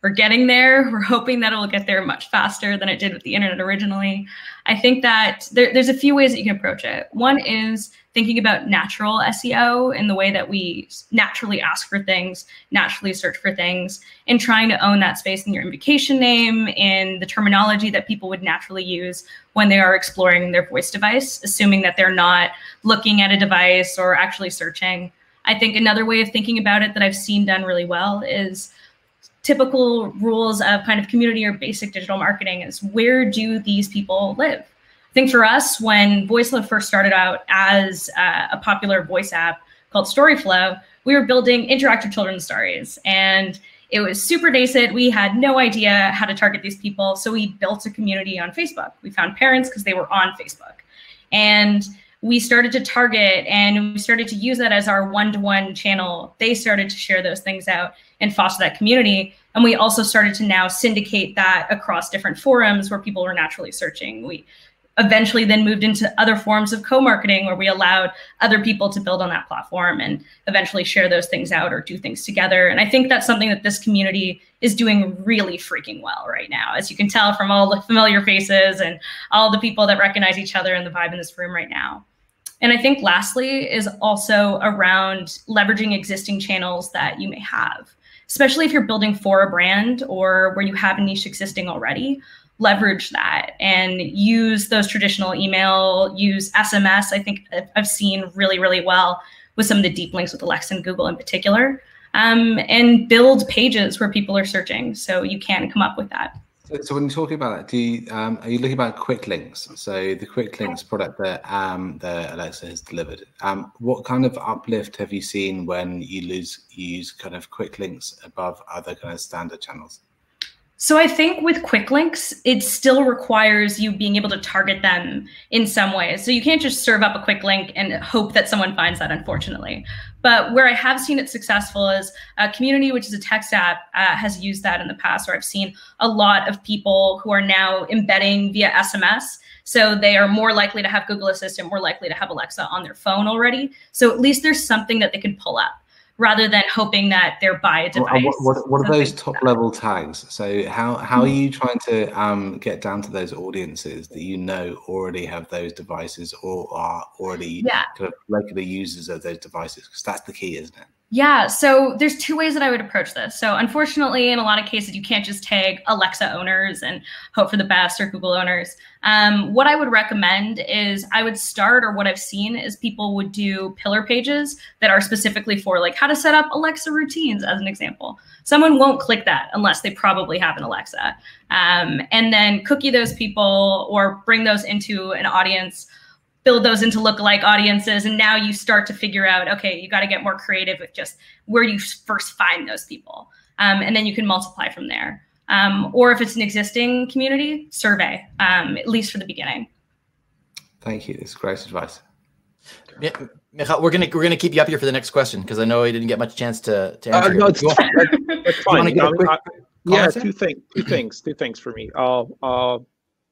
We're getting there. We're hoping that it will get there much faster than it did with the internet originally. I think that there's a few ways that you can approach it. One is thinking about natural SEO in the way that we naturally ask for things, naturally search for things, and trying to own that space in your invocation name, in the terminology that people would naturally use when they are exploring their voice device, assuming that they're not looking at a device or actually searching. I think another way of thinking about it that I've seen done really well is typical rules of kind of community or basic digital marketing is, where do these people live? I think for us, when VoiceLove first started out as a popular voice app called Storyflow, we were building interactive children's stories, and it was super nascent. We had no idea how to target these people, so we built a community on Facebook. We found parents because they were on Facebook, and we started to target, and we started to use that as our one-to-one channel. They started to share those things out and foster that community. And we also started to now syndicate that across different forums where people were naturally searching. We eventually then moved into other forms of co-marketing where we allowed other people to build on that platform and eventually share those things out or do things together. And I think that's something that this community is doing really freaking well right now, as you can tell from all the familiar faces and all the people that recognize each other and the vibe in this room right now. And I think lastly is also around leveraging existing channels that you may have, especially if you're building for a brand or where you have a niche existing already. Leverage that and use those traditional email, use SMS. I think I've seen really, really well with some of the deep links with Alexa and Google in particular, and build pages where people are searching so you can come up with that. So when you're talking about that, are you looking about quick links? So the quick links product that Alexa has delivered, what kind of uplift have you seen when you use kind of quick links above other kind of standard channels? So I think with quick links, it still requires you being able to target them in some ways. So you can't just serve up a quick link and hope that someone finds that, unfortunately. But where I have seen it successful is Community, which is a text app, has used that in the past, where I've seen a lot of people who are now embedding via SMS. So they are more likely to have Google Assistant, more likely to have Alexa on their phone already. So at least there's something that they can pull up. rather than hoping that they're by a device. What are those top level tags? So how are you trying to get down to those audiences that you know already have those devices or are already kind of regular users of those devices? Because that's the key, isn't it? Yeah, so there's two ways that I would approach this. So unfortunately, in a lot of cases, you can't just tag Alexa owners and hope for the best, or Google owners. What I would recommend is I would start, or what I've seen is people would do pillar pages that are specifically for like how to set up Alexa routines, as an example. Someone won't click that unless they probably have an Alexa. And then cookie those people or bring those into an audience, build those into lookalike audiences, and now you start to figure out, okay, you got to get more creative with just where you first find those people, and then you can multiply from there. Or if it's an existing community, survey, at least for the beginning. Thank you. This is great advice. Yeah, Michal, we're gonna keep you up here for the next question because I know you didn't get much chance to answer. No, that's fine. Yeah, two things for me.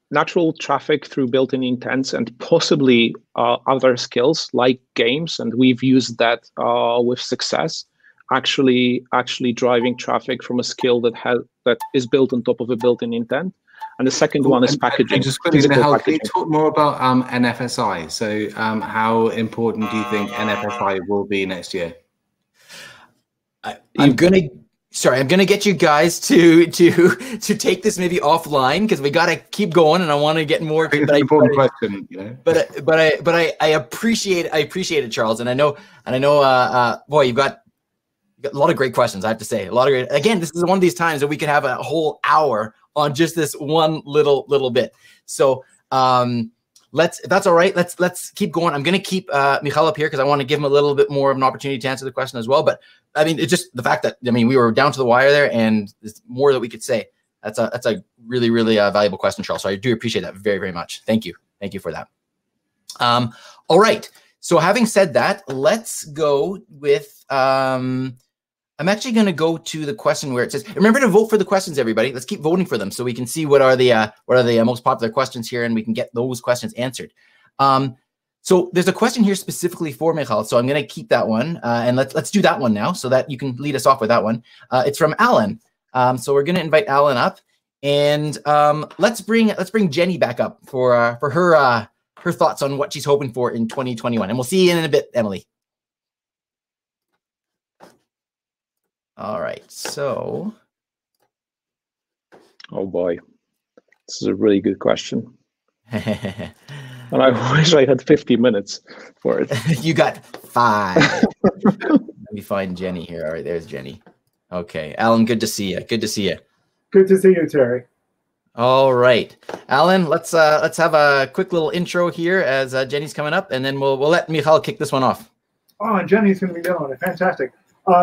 Natural traffic through built-in intents and possibly other skills like games, and we've used that with success. Actually driving traffic from a skill that is built on top of a built-in intent. And the second one is packaging. Just quickly, can you talk more about NFSI? So how important do you think NFSI will be next year? I'm gonna get you guys to take this maybe offline because we gotta keep going, and I want to get more. It's an important question, you know. But I appreciate it, Charles, and I know, boy, you've got a lot of great questions. I have to say, a lot of great. Again, this is one of these times that we could have a whole hour on just this one little bit. So if that's all right, let's keep going. I'm gonna keep Michal up here because I want to give him a little bit more of an opportunity to answer the question as well. But I mean, it's just the fact that we were down to the wire there, and there's more that we could say. That's a really valuable question, Charles. So I do appreciate that very much. Thank you for that. All right. So having said that, let's go with. I'm actually going to go to the question where it says, remember to vote for the questions, everybody. Let's keep voting for them so we can see what are the most popular questions here, and we can get those questions answered. So there's a question here specifically for Michal, so I'm going to keep that one, and let's do that one now so that you can lead us off with that one. It's from Alan. So we're going to invite Alan up, and let's bring Jennie back up for her thoughts on what she's hoping for in 2021, and we'll see you in a bit, Emily. All right, so. Oh boy, this is a really good question. And I wish I had 50 minutes for it. You got 5. Let me find Jennie here. All right, there's Jennie. Okay, Alan, good to see you. Good to see you. Good to see you, Teri. All right, Alan, let's have a quick little intro here as Jennie's coming up, and then we'll let Michal kick this one off. Oh, and Jennie's going to be doing it. Fantastic.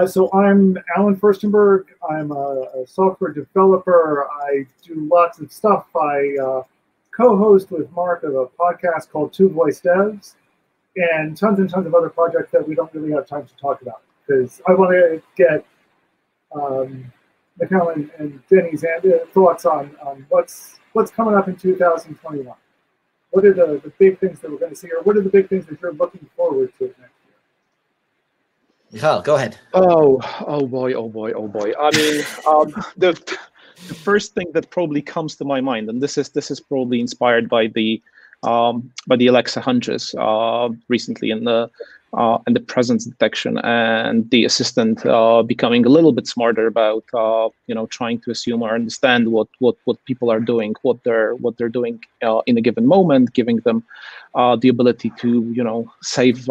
So I'm Alan Furstenberg. I'm a software developer. I do lots of stuff. I co-host with Mark of a podcast called Two Voice Devs, and tons of other projects that we don't really have time to talk about because I want to get Michal and Jennie's thoughts on what's coming up in 2021. What are the big things that we're going to see, or what are the big things that you're looking forward to next year? Michal, go ahead. Oh boy. I mean, the first thing that probably comes to my mind, and this is probably inspired by the Alexa hunches recently in the presence detection and the assistant becoming a little bit smarter about trying to assume or understand what people are doing, what they're doing in a given moment, giving them the ability to save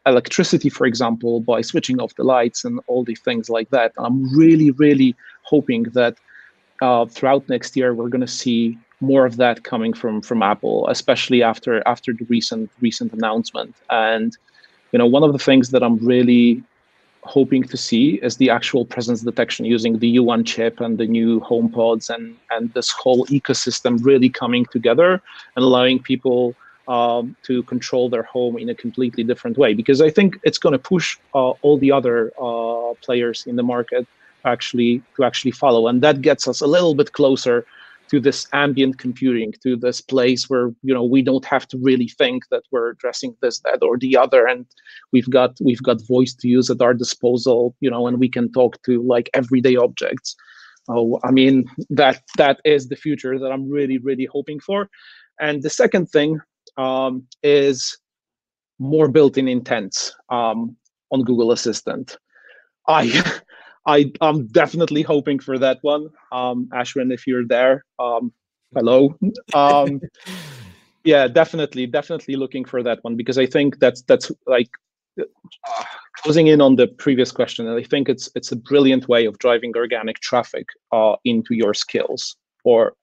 electricity, for example, by switching off the lights and all these things like that. And I'm really hoping that throughout next year we're going to see more of that coming from Apple, especially after the recent announcement. And one of the things that I'm really hoping to see is the actual presence detection using the U1 chip and the new HomePods and this whole ecosystem really coming together and allowing people to control their home in a completely different way. Because I think it's going to push all the other players in the market to actually follow, and that gets us a little bit closer to this ambient computing, to this place where, you know, we don't have to really think that we're addressing this, that, or the other, and we've got voice to use at our disposal, you know, and we can talk to like everyday objects. Oh, I mean, that is the future that I'm really, really hoping for. And the second thing is more built-in intents on Google Assistant. I'm definitely hoping for that one. Ashwin, if you're there, hello. Yeah, definitely looking for that one, because I think that's like closing in on the previous question. And I think it's a brilliant way of driving organic traffic into your skills, or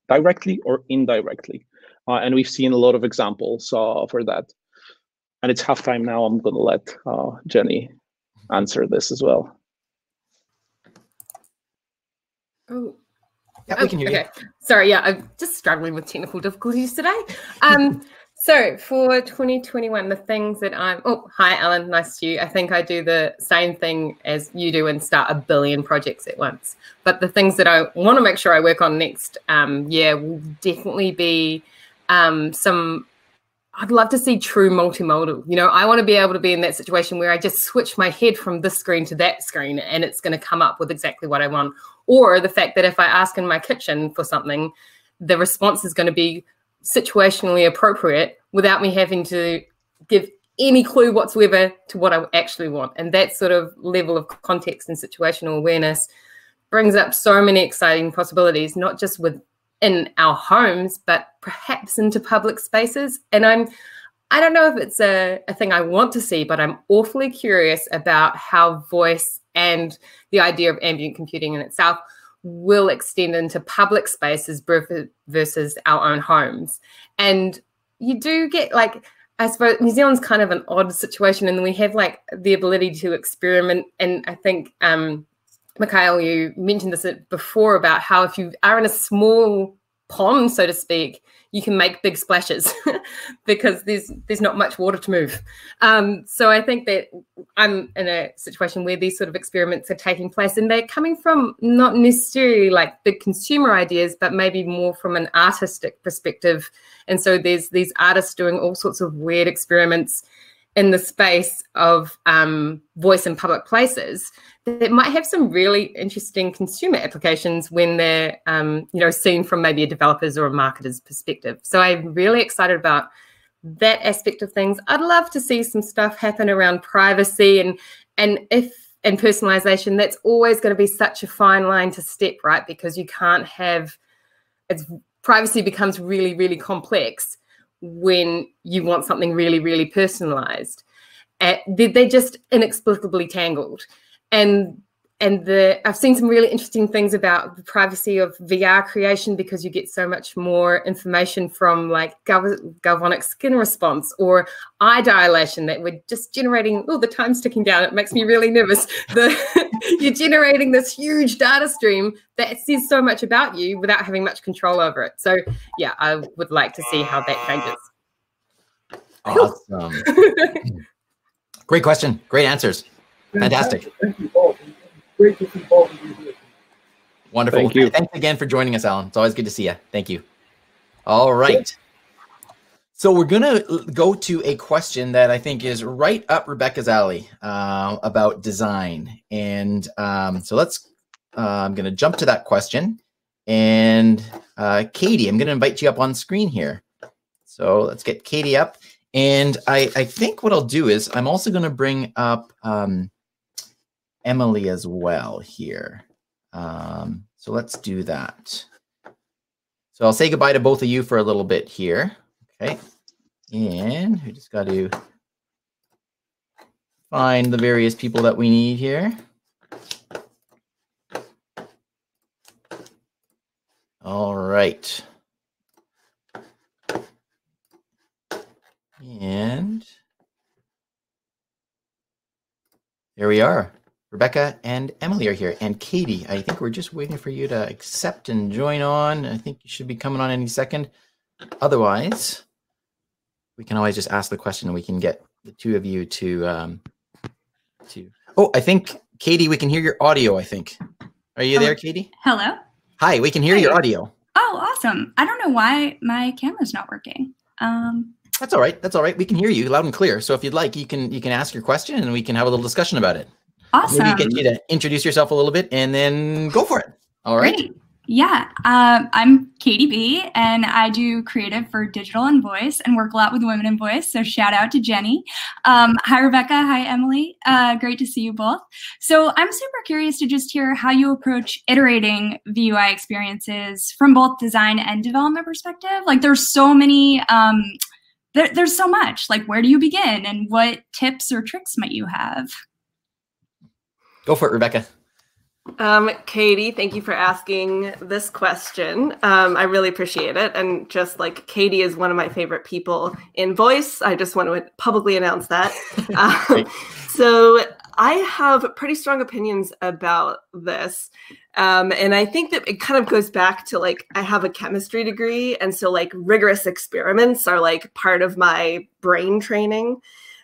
directly or indirectly. And we've seen a lot of examples for that. And it's halftime now. I'm going to let Jennie answer this as well. Oh, yeah, we can hear you. Sorry, yeah, I'm just struggling with technical difficulties today. So for 2021, the things that hi, Alan, nice to you. I think I do the same thing as you do and start a billion projects at once. But the things that I want to make sure I work on next year will definitely be I'd love to see true multimodal. You know, I want to be able to be in that situation where I just switch my head from this screen to that screen and it's going to come up with exactly what I want. Or the fact that if I ask in my kitchen for something, the response is going to be situationally appropriate without me having to give any clue whatsoever to what I actually want. And that sort of level of context and situational awareness brings up so many exciting possibilities, not just within our homes, but perhaps into public spaces. And I don't know if it's a thing I want to see, but I'm awfully curious about how voice and the idea of ambient computing in itself will extend into public spaces versus our own homes. And you do get, like, I suppose New Zealand's kind of an odd situation, and we have like the ability to experiment. And I think, Michal, you mentioned this before about how if you are in a small pond, so to speak, you can make big splashes because there's not much water to move. So I think that I'm in a situation where these sort of experiments are taking place, and they're coming from not necessarily like big consumer ideas, but maybe more from an artistic perspective. And so there's these artists doing all sorts of weird experiments in the space of voice in public places that might have some really interesting consumer applications when they're seen from maybe a developer's or a marketer's perspective. So I'm really excited about that aspect of things. I'd love to see some stuff happen around privacy and personalization. That's always going to be such a fine line to step, right? Because you can't have privacy becomes really, really complex when you want something really, really personalized. They're just inexplicably tangled. And I've seen some really interesting things about the privacy of VR creation, because you get so much more information from like galvanic skin response or eye dilation that we're just generating. Oh, the time's ticking down. It makes me really nervous. You're generating this huge data stream that says so much about you without having much control over it. So yeah, I would like to see how that changes. Awesome. Great question. Great answers. Fantastic. Thank you both. Great to see both of you here. Wonderful. Thank you. Thanks again for joining us, Alan. It's always good to see you. Thank you. All right. So we're going to go to a question that I think is right up Rebecca's alley about design. And so I'm going to jump to that question. And Katie, I'm going to invite you up on screen here. So let's get Katie up. And I think what I'll do is I'm also going to bring up Emily as well here. So let's do that. So I'll say goodbye to both of you for a little bit here. Okay. And we just got to find the various people that we need here. All right. And there we are. Rebecca and Emily are here. And Katie, I think we're just waiting for you to accept and join on. I think you should be coming on any second. Otherwise, we can always just ask the question and we can get the two of you to oh, I think, Katie, we can hear your audio, I think. Are you there, Katie? Hello. Hi, we can hear your audio. Oh, awesome. I don't know why my camera's not working. That's all right. That's all right. We can hear you loud and clear. So if you'd like, you can ask your question and we can have a little discussion about it. Awesome. Maybe get you to introduce yourself a little bit and then go for it. All right. Great. Yeah, I'm Katie B, and I do creative for digital and voice and work a lot with women in voice. So shout out to Jennie. Hi, Rebecca. Hi, Emily. Great to see you both. So I'm super curious to just hear how you approach iterating VUI experiences from both design and development perspective. Like there's so many, there's so much. Like where do you begin and what tips or tricks might you have? Go for it, Rebecca. Katie, thank you for asking this question. I really appreciate it. And just like Katie is one of my favorite people in voice, I just want to publicly announce that. So I have pretty strong opinions about this. And I think that it kind of goes back to like, I have a chemistry degree. And so like rigorous experiments are like part of my brain training.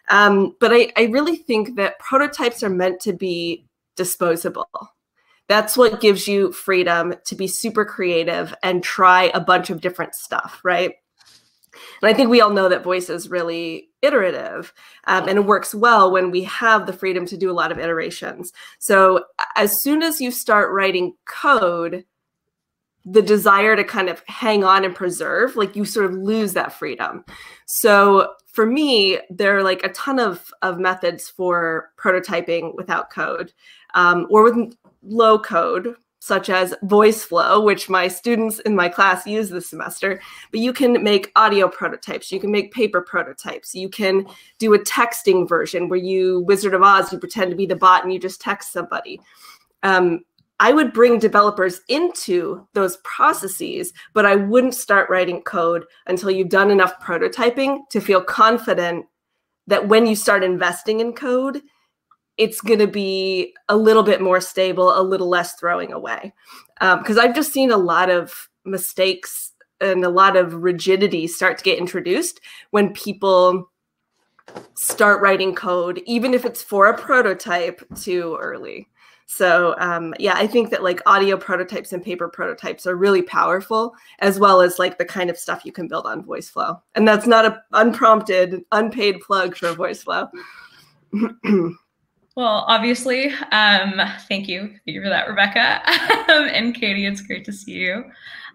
But I really think that prototypes are meant to be disposable. That's what gives you freedom to be super creative and try a bunch of different stuff, right? And I think we all know that voice is really iterative, and it works well when we have the freedom to do a lot of iterations. So as soon as you start writing code, the desire to kind of hang on and preserve, like you sort of lose that freedom. So for me, there are like a ton of methods for prototyping without code, or with low code, such as VoiceFlow, which my students in my class use this semester. But you can make audio prototypes. You can make paper prototypes. You can do a texting version where you, Wizard of Oz, you pretend to be the bot and you just text somebody. I would bring developers into those processes, but I wouldn't start writing code until you've done enough prototyping to feel confident that when you start investing in code, it's going to be a little bit more stable, a little less throwing away. Because I've just seen a lot of mistakes and a lot of rigidity start to get introduced when people start writing code, even if it's for a prototype, too early. So yeah, I think that like audio prototypes and paper prototypes are really powerful, as well as like the kind of stuff you can build on VoiceFlow. And that's not an unprompted, unpaid plug for VoiceFlow. Well, obviously, thank you for that, Rebecca. And Katie, it's great to see you.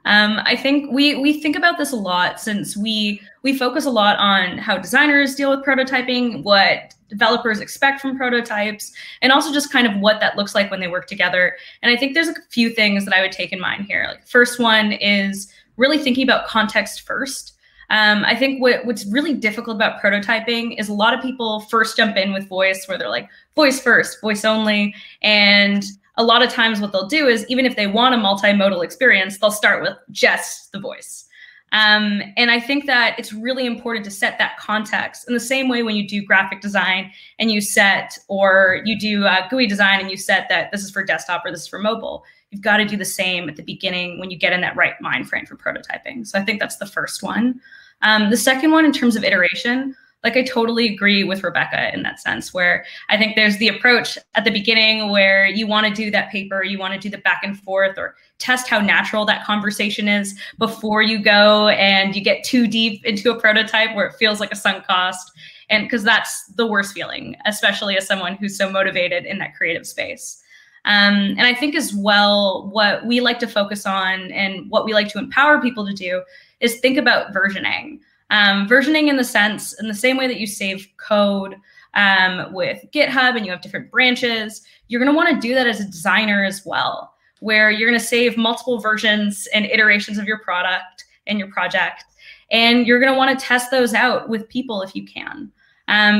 I think we think about this a lot since we focus a lot on how designers deal with prototyping, what developers expect from prototypes, and also just kind of what that looks like when they work together. And I think there's a few things that I would take in mind here. Like, first one is really thinking about context first. I think what's really difficult about prototyping is a lot of people first jump in with voice where they're like, voice first, voice only. And a lot of times what they'll do is, even if they want a multimodal experience, they'll start with just the voice. And I think that it's really important to set that context in the same way when you do graphic design and you set, or you do GUI design and you set that this is for desktop or this is for mobile. You've got to do the same at the beginning when you get in that right mind frame for prototyping. So I think that's the first one. The second one, in terms of iteration, like I totally agree with Rebecca in that sense, where I think there's the approach at the beginning where you want to do that paper, you want to do the back and forth or test how natural that conversation is before you go and you get too deep into a prototype where it feels like a sunk cost. And because that's the worst feeling, especially as someone who's so motivated in that creative space. And I think as well, what we like to focus on and what we like to empower people to do is think about versioning. Versioning in the same way that you save code with GitHub and you have different branches, you're going to want to do that as a designer as well, where you're going to save multiple versions and iterations of your product and your project. And you're going to want to test those out with people if you can.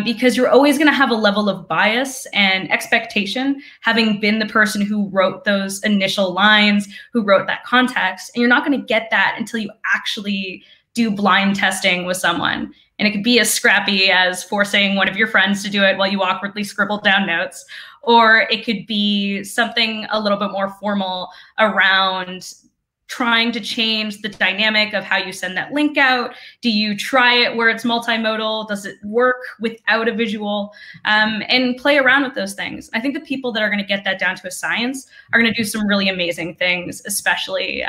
Because you're always going to have a level of bias and expectation, having been the person who wrote those initial lines, who wrote that context, and you're not going to get that until you actually do blind testing with someone. And it could be as scrappy as forcing one of your friends to do it while you awkwardly scribble down notes, or it could be something a little bit more formal around trying to change the dynamic of how you send that link out? Do you try it where it's multimodal? Does it work without a visual? And play around with those things. I think the people that are going to get that down to a science are going to do some really amazing things, especially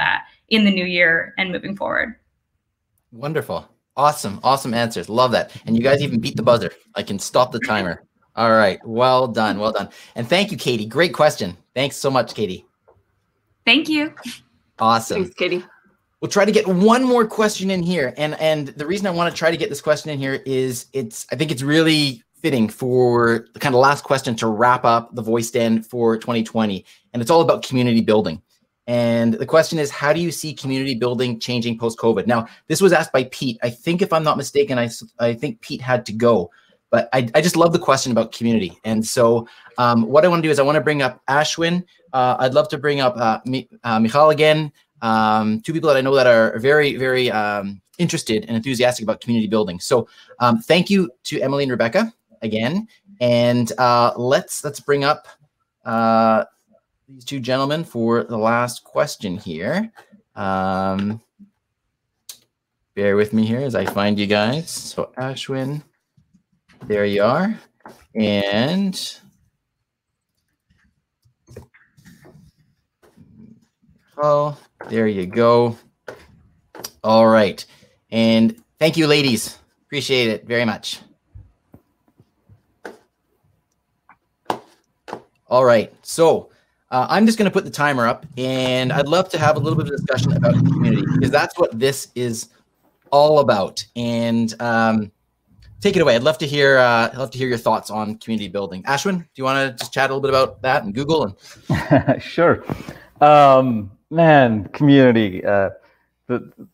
in the new year and moving forward. Wonderful. Awesome. Awesome answers. Love that. And you guys even beat the buzzer. I can stop the timer. All right. Well done. Well done. And thank you, Katie. Great question. Thanks so much, Katie. Thank you. Awesome. Thanks, Katie. We'll try to get one more question in here. And the reason I want to try to get this question in here is I think it's really fitting for the kind of last question to wrap up the Voice Den for 2020. And it's all about community building. And the question is, how do you see community building changing post-COVID? Now, this was asked by Pete. I think if I'm not mistaken, I think Pete had to go. But I just love the question about community. And so what I want to do is I want to bring up Ashwin. I'd love to bring up Michal again. Two people that I know that are very, very interested and enthusiastic about community building. So thank you to Emily and Rebecca again. And let's bring up these two gentlemen for the last question here. Bear with me here as I find you guys. So Ashwin, there you are. And oh, there you go. All right. And thank you, ladies. Appreciate it very much. All right. So I'm just going to put the timer up, and I'd love to have a little bit of discussion about the community, because that's what this is all about. And take it away. I'd love to hear your thoughts on community building. Ashwin, do you want to just chat a little bit about that and Google? And Sure. Man, community.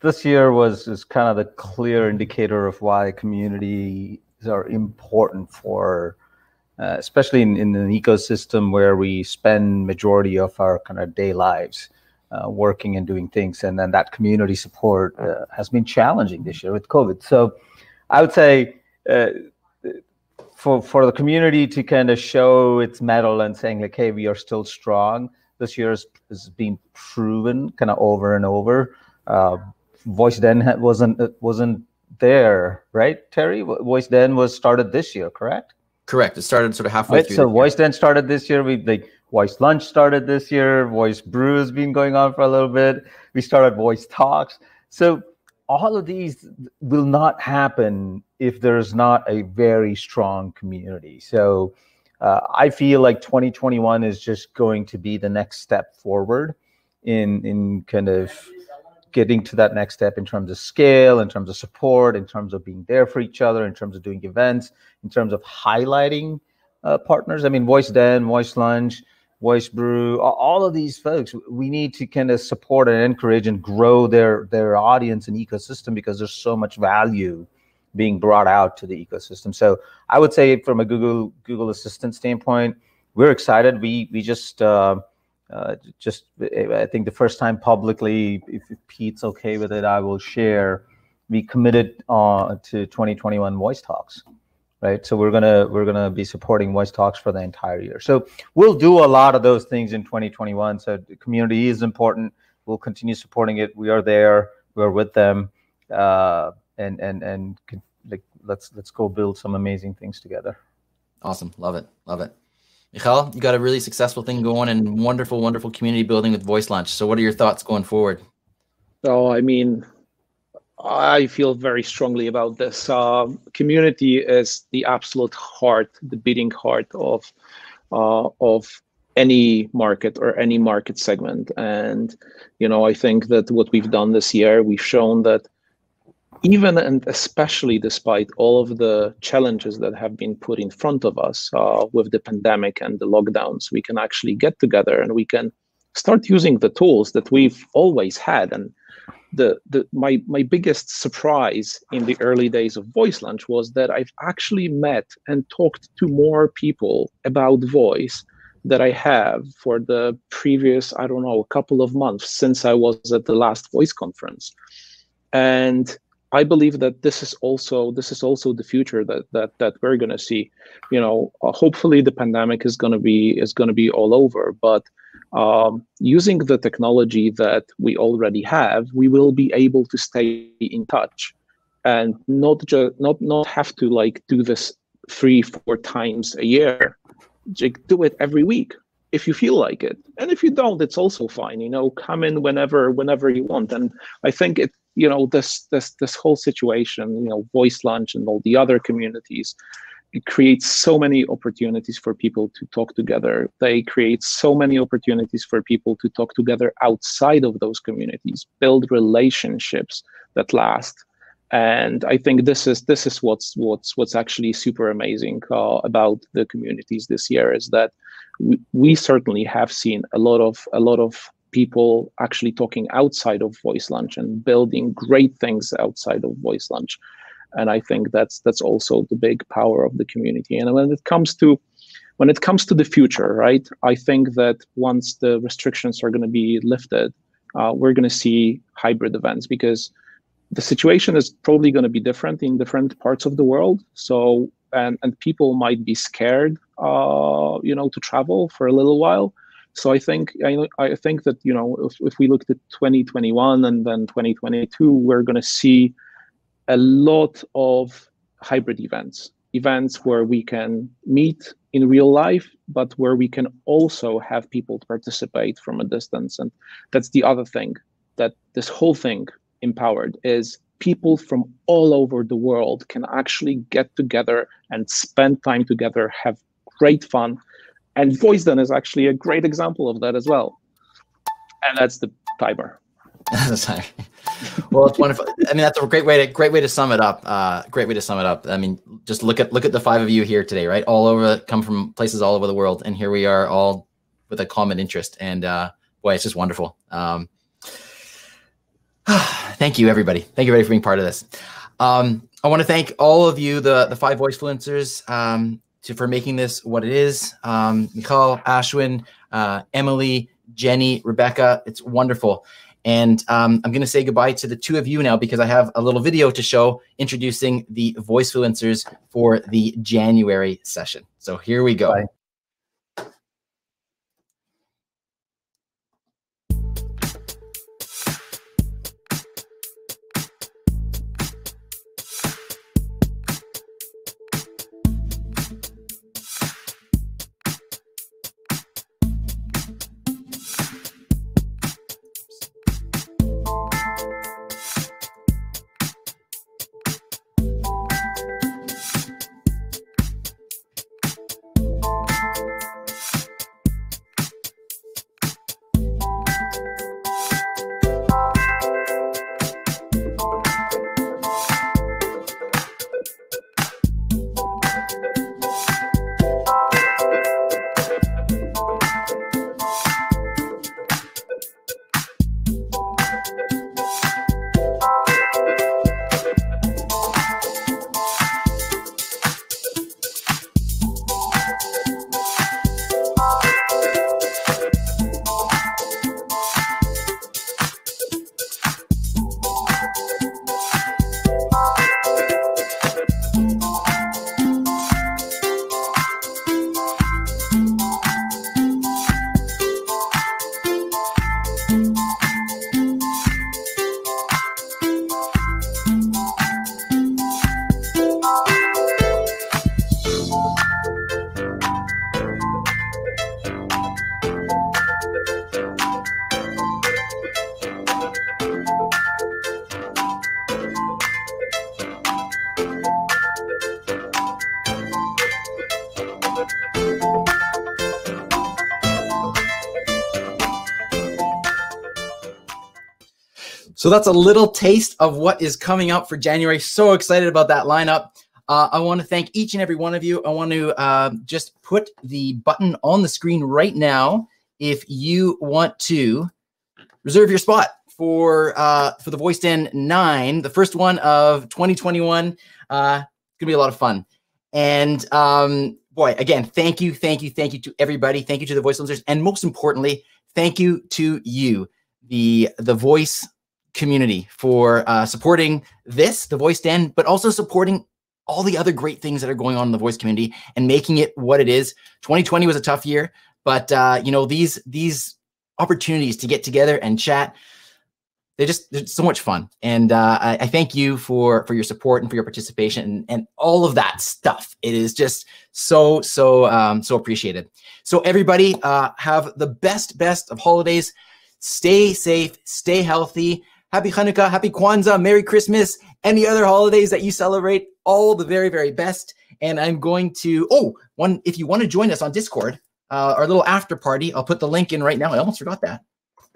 This year was kind of the clear indicator of why communities are important for, especially in an ecosystem where we spend majority of our kind of day lives working and doing things. And then that community support has been challenging this year with COVID. So I would say for the community to kind of show its mettle and saying like, hey, we are still strong, this year has been proven kind of over and over. Voice Den wasn't there, right, Terry? Voice Den was started this year, correct? Correct. It started sort of halfway through. So Voice Den started this year. Voice Lunch started this year. Voice Brew has been going on for a little bit. We started Voice Talks. So all of these will not happen if there's not a very strong community. So I feel like 2021 is just going to be the next step forward in kind of getting to that next step in terms of scale, in terms of support, in terms of being there for each other, in terms of doing events, in terms of highlighting partners. I mean, Voice Den, Voice Lunch, Voice Brew, all of these folks, we need to kind of support and encourage and grow their audience and ecosystem, because there's so much value being brought out to the ecosystem. So I would say from a Google Assistant standpoint, we're excited. We just I think the first time publicly, if Pete's okay with it, I will share, we committed to 2021 Voice Talks, right? So we're gonna be supporting Voice Talks for the entire year. So we'll do a lot of those things in 2021. So the community is important. We'll continue supporting it. We are there. We're with them, and like let's go build some amazing things together. Awesome. Love it. Love it. Michal, you got a really successful thing going and wonderful, wonderful community building with Voice Launch. So what are your thoughts going forward? So, I mean, I feel very strongly about this. Community is the absolute heart, the beating heart of any market or any market segment. And, you know, I think that what we've done this year, we've shown that even and especially despite all of the challenges that have been put in front of us with the pandemic and the lockdowns, we can actually get together and we can start using the tools that we've always had. And my biggest surprise in the early days of Voice Lunch was that I've actually met and talked to more people about voice that I have for the previous, I don't know, a couple of months since I was at the last voice conference. And I believe that this is also the future that we're going to see. You know, hopefully the pandemic is going to be all over, but using the technology that we already have, we will be able to stay in touch and not have to like do this 3-4 times a year. Just do it every week if you feel like it, and if you don't, it's also fine. You know, come in whenever you want. And I think it, you know, this whole situation, you know, Voice Lunch and all the other communities, it creates so many opportunities for people to talk together. They create so many opportunities for people to talk together outside of those communities, build relationships that last. And I think this is what's actually super amazing about the communities this year, is that we certainly have seen a lot of people actually talking outside of Voice Lunch and building great things outside of Voice Lunch. And I think that's also the big power of the community. And when it comes to the future, right, I think that once the restrictions are going to be lifted, we're going to see hybrid events, because the situation is probably going to be different in different parts of the world. So, and people might be scared, you know, to travel for a little while. So I think that, you know, if we looked at 2021 and then 2022, we're going to see a lot of hybrid events where we can meet in real life, but where we can also have people participate from a distance. And that's the other thing that this whole thing empowered, is people from all over the world can actually get together and spend time together, have great fun. And VoiceDen is actually a great example of that as well. And that's the timer. Well, it's wonderful. I mean, that's a great way to sum it up. Great way to sum it up. I mean, just look at the 5 of you here today, right? All over, come from places all over the world, and here we are, all with a common interest. And boy, it's just wonderful. Thank you, everybody. Thank you, everybody, for being part of this. I want to thank all of you, the 5 Voicefluencers, for making this what it is. Michal, Ashwin, Emily, Jennie, Rebecca. It's wonderful. And I'm going to say goodbye to the 2 of you now, because I have a little video to show introducing the Voicefluencers for the January session. So here we go. Bye. So that's a little taste of what is coming up for January. So excited about that lineup. I want to thank each and every one of you. I want to just put the button on the screen right now if you want to reserve your spot for the VoiceDen 9, the first one of 2021. It's gonna be a lot of fun. And boy, again, thank you to everybody. Thank you to the Voicefluencers, and most importantly, thank you to you, the voice community, for supporting this, the VoiceDen, but also supporting all the other great things that are going on in the voice community and making it what it is. 2020 was a tough year, but you know, these opportunities to get together and chat. They're so much fun. And I thank you for your support and for your participation and all of that stuff. It is just so appreciated. So everybody have the best of holidays. Stay safe, stay healthy. Happy Hanukkah, happy Kwanzaa, Merry Christmas, any other holidays that you celebrate, all the very best. And I'm going to, if you want to join us on Discord, our little after party, I'll put the link in right now. I almost forgot that.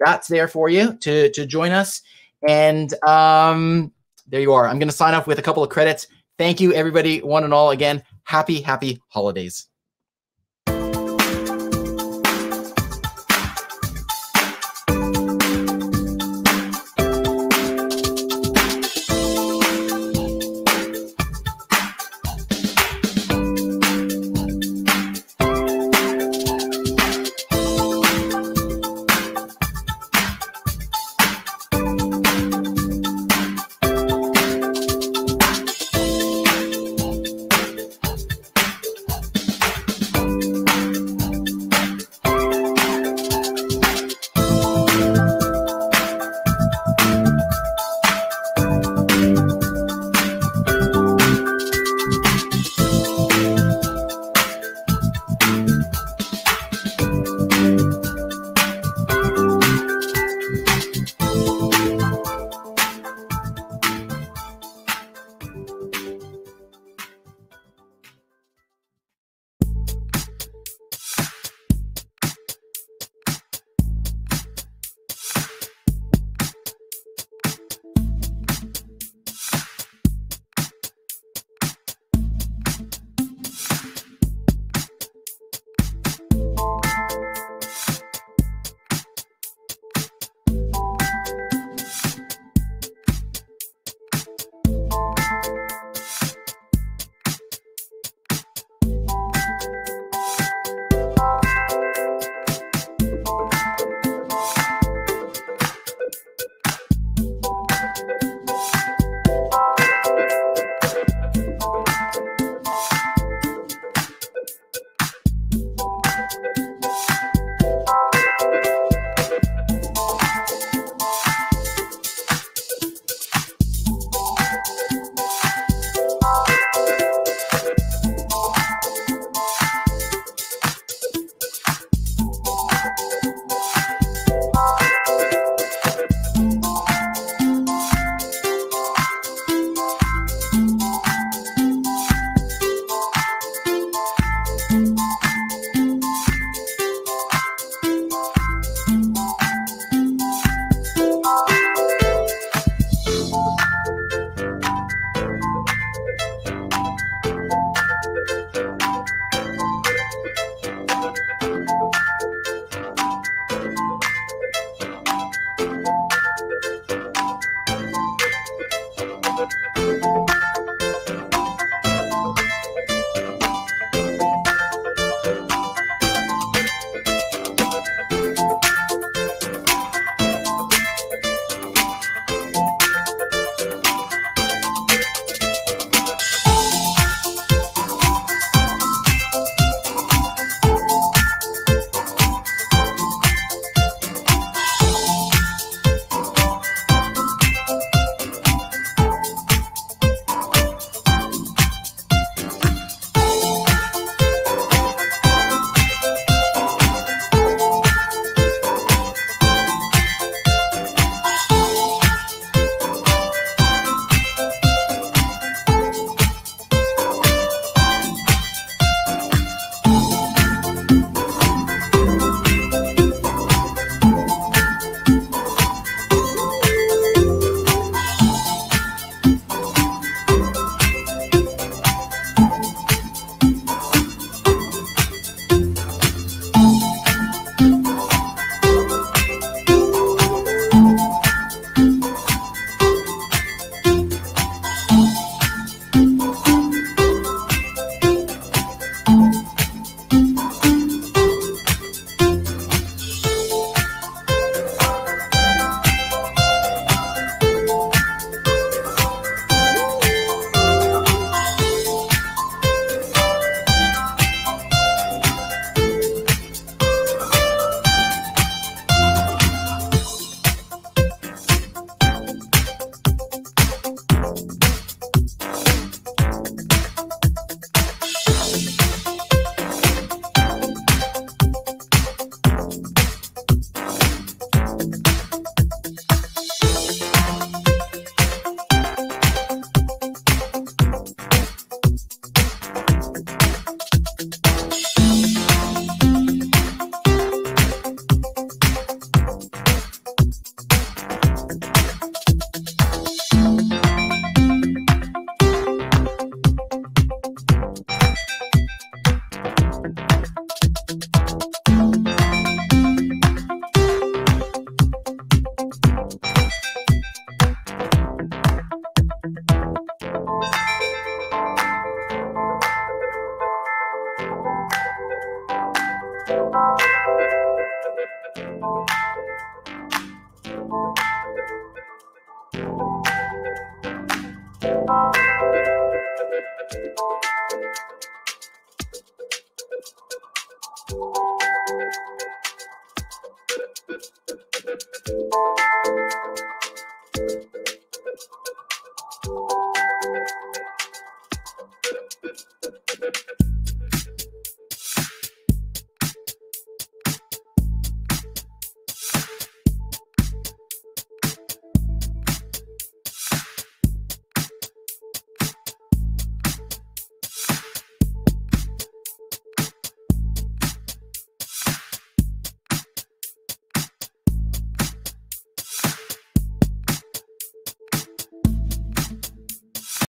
That's there for you to join us. And there you are. I'm going to sign off with a couple of credits. Thank you, everybody, one and all. Again, happy holidays.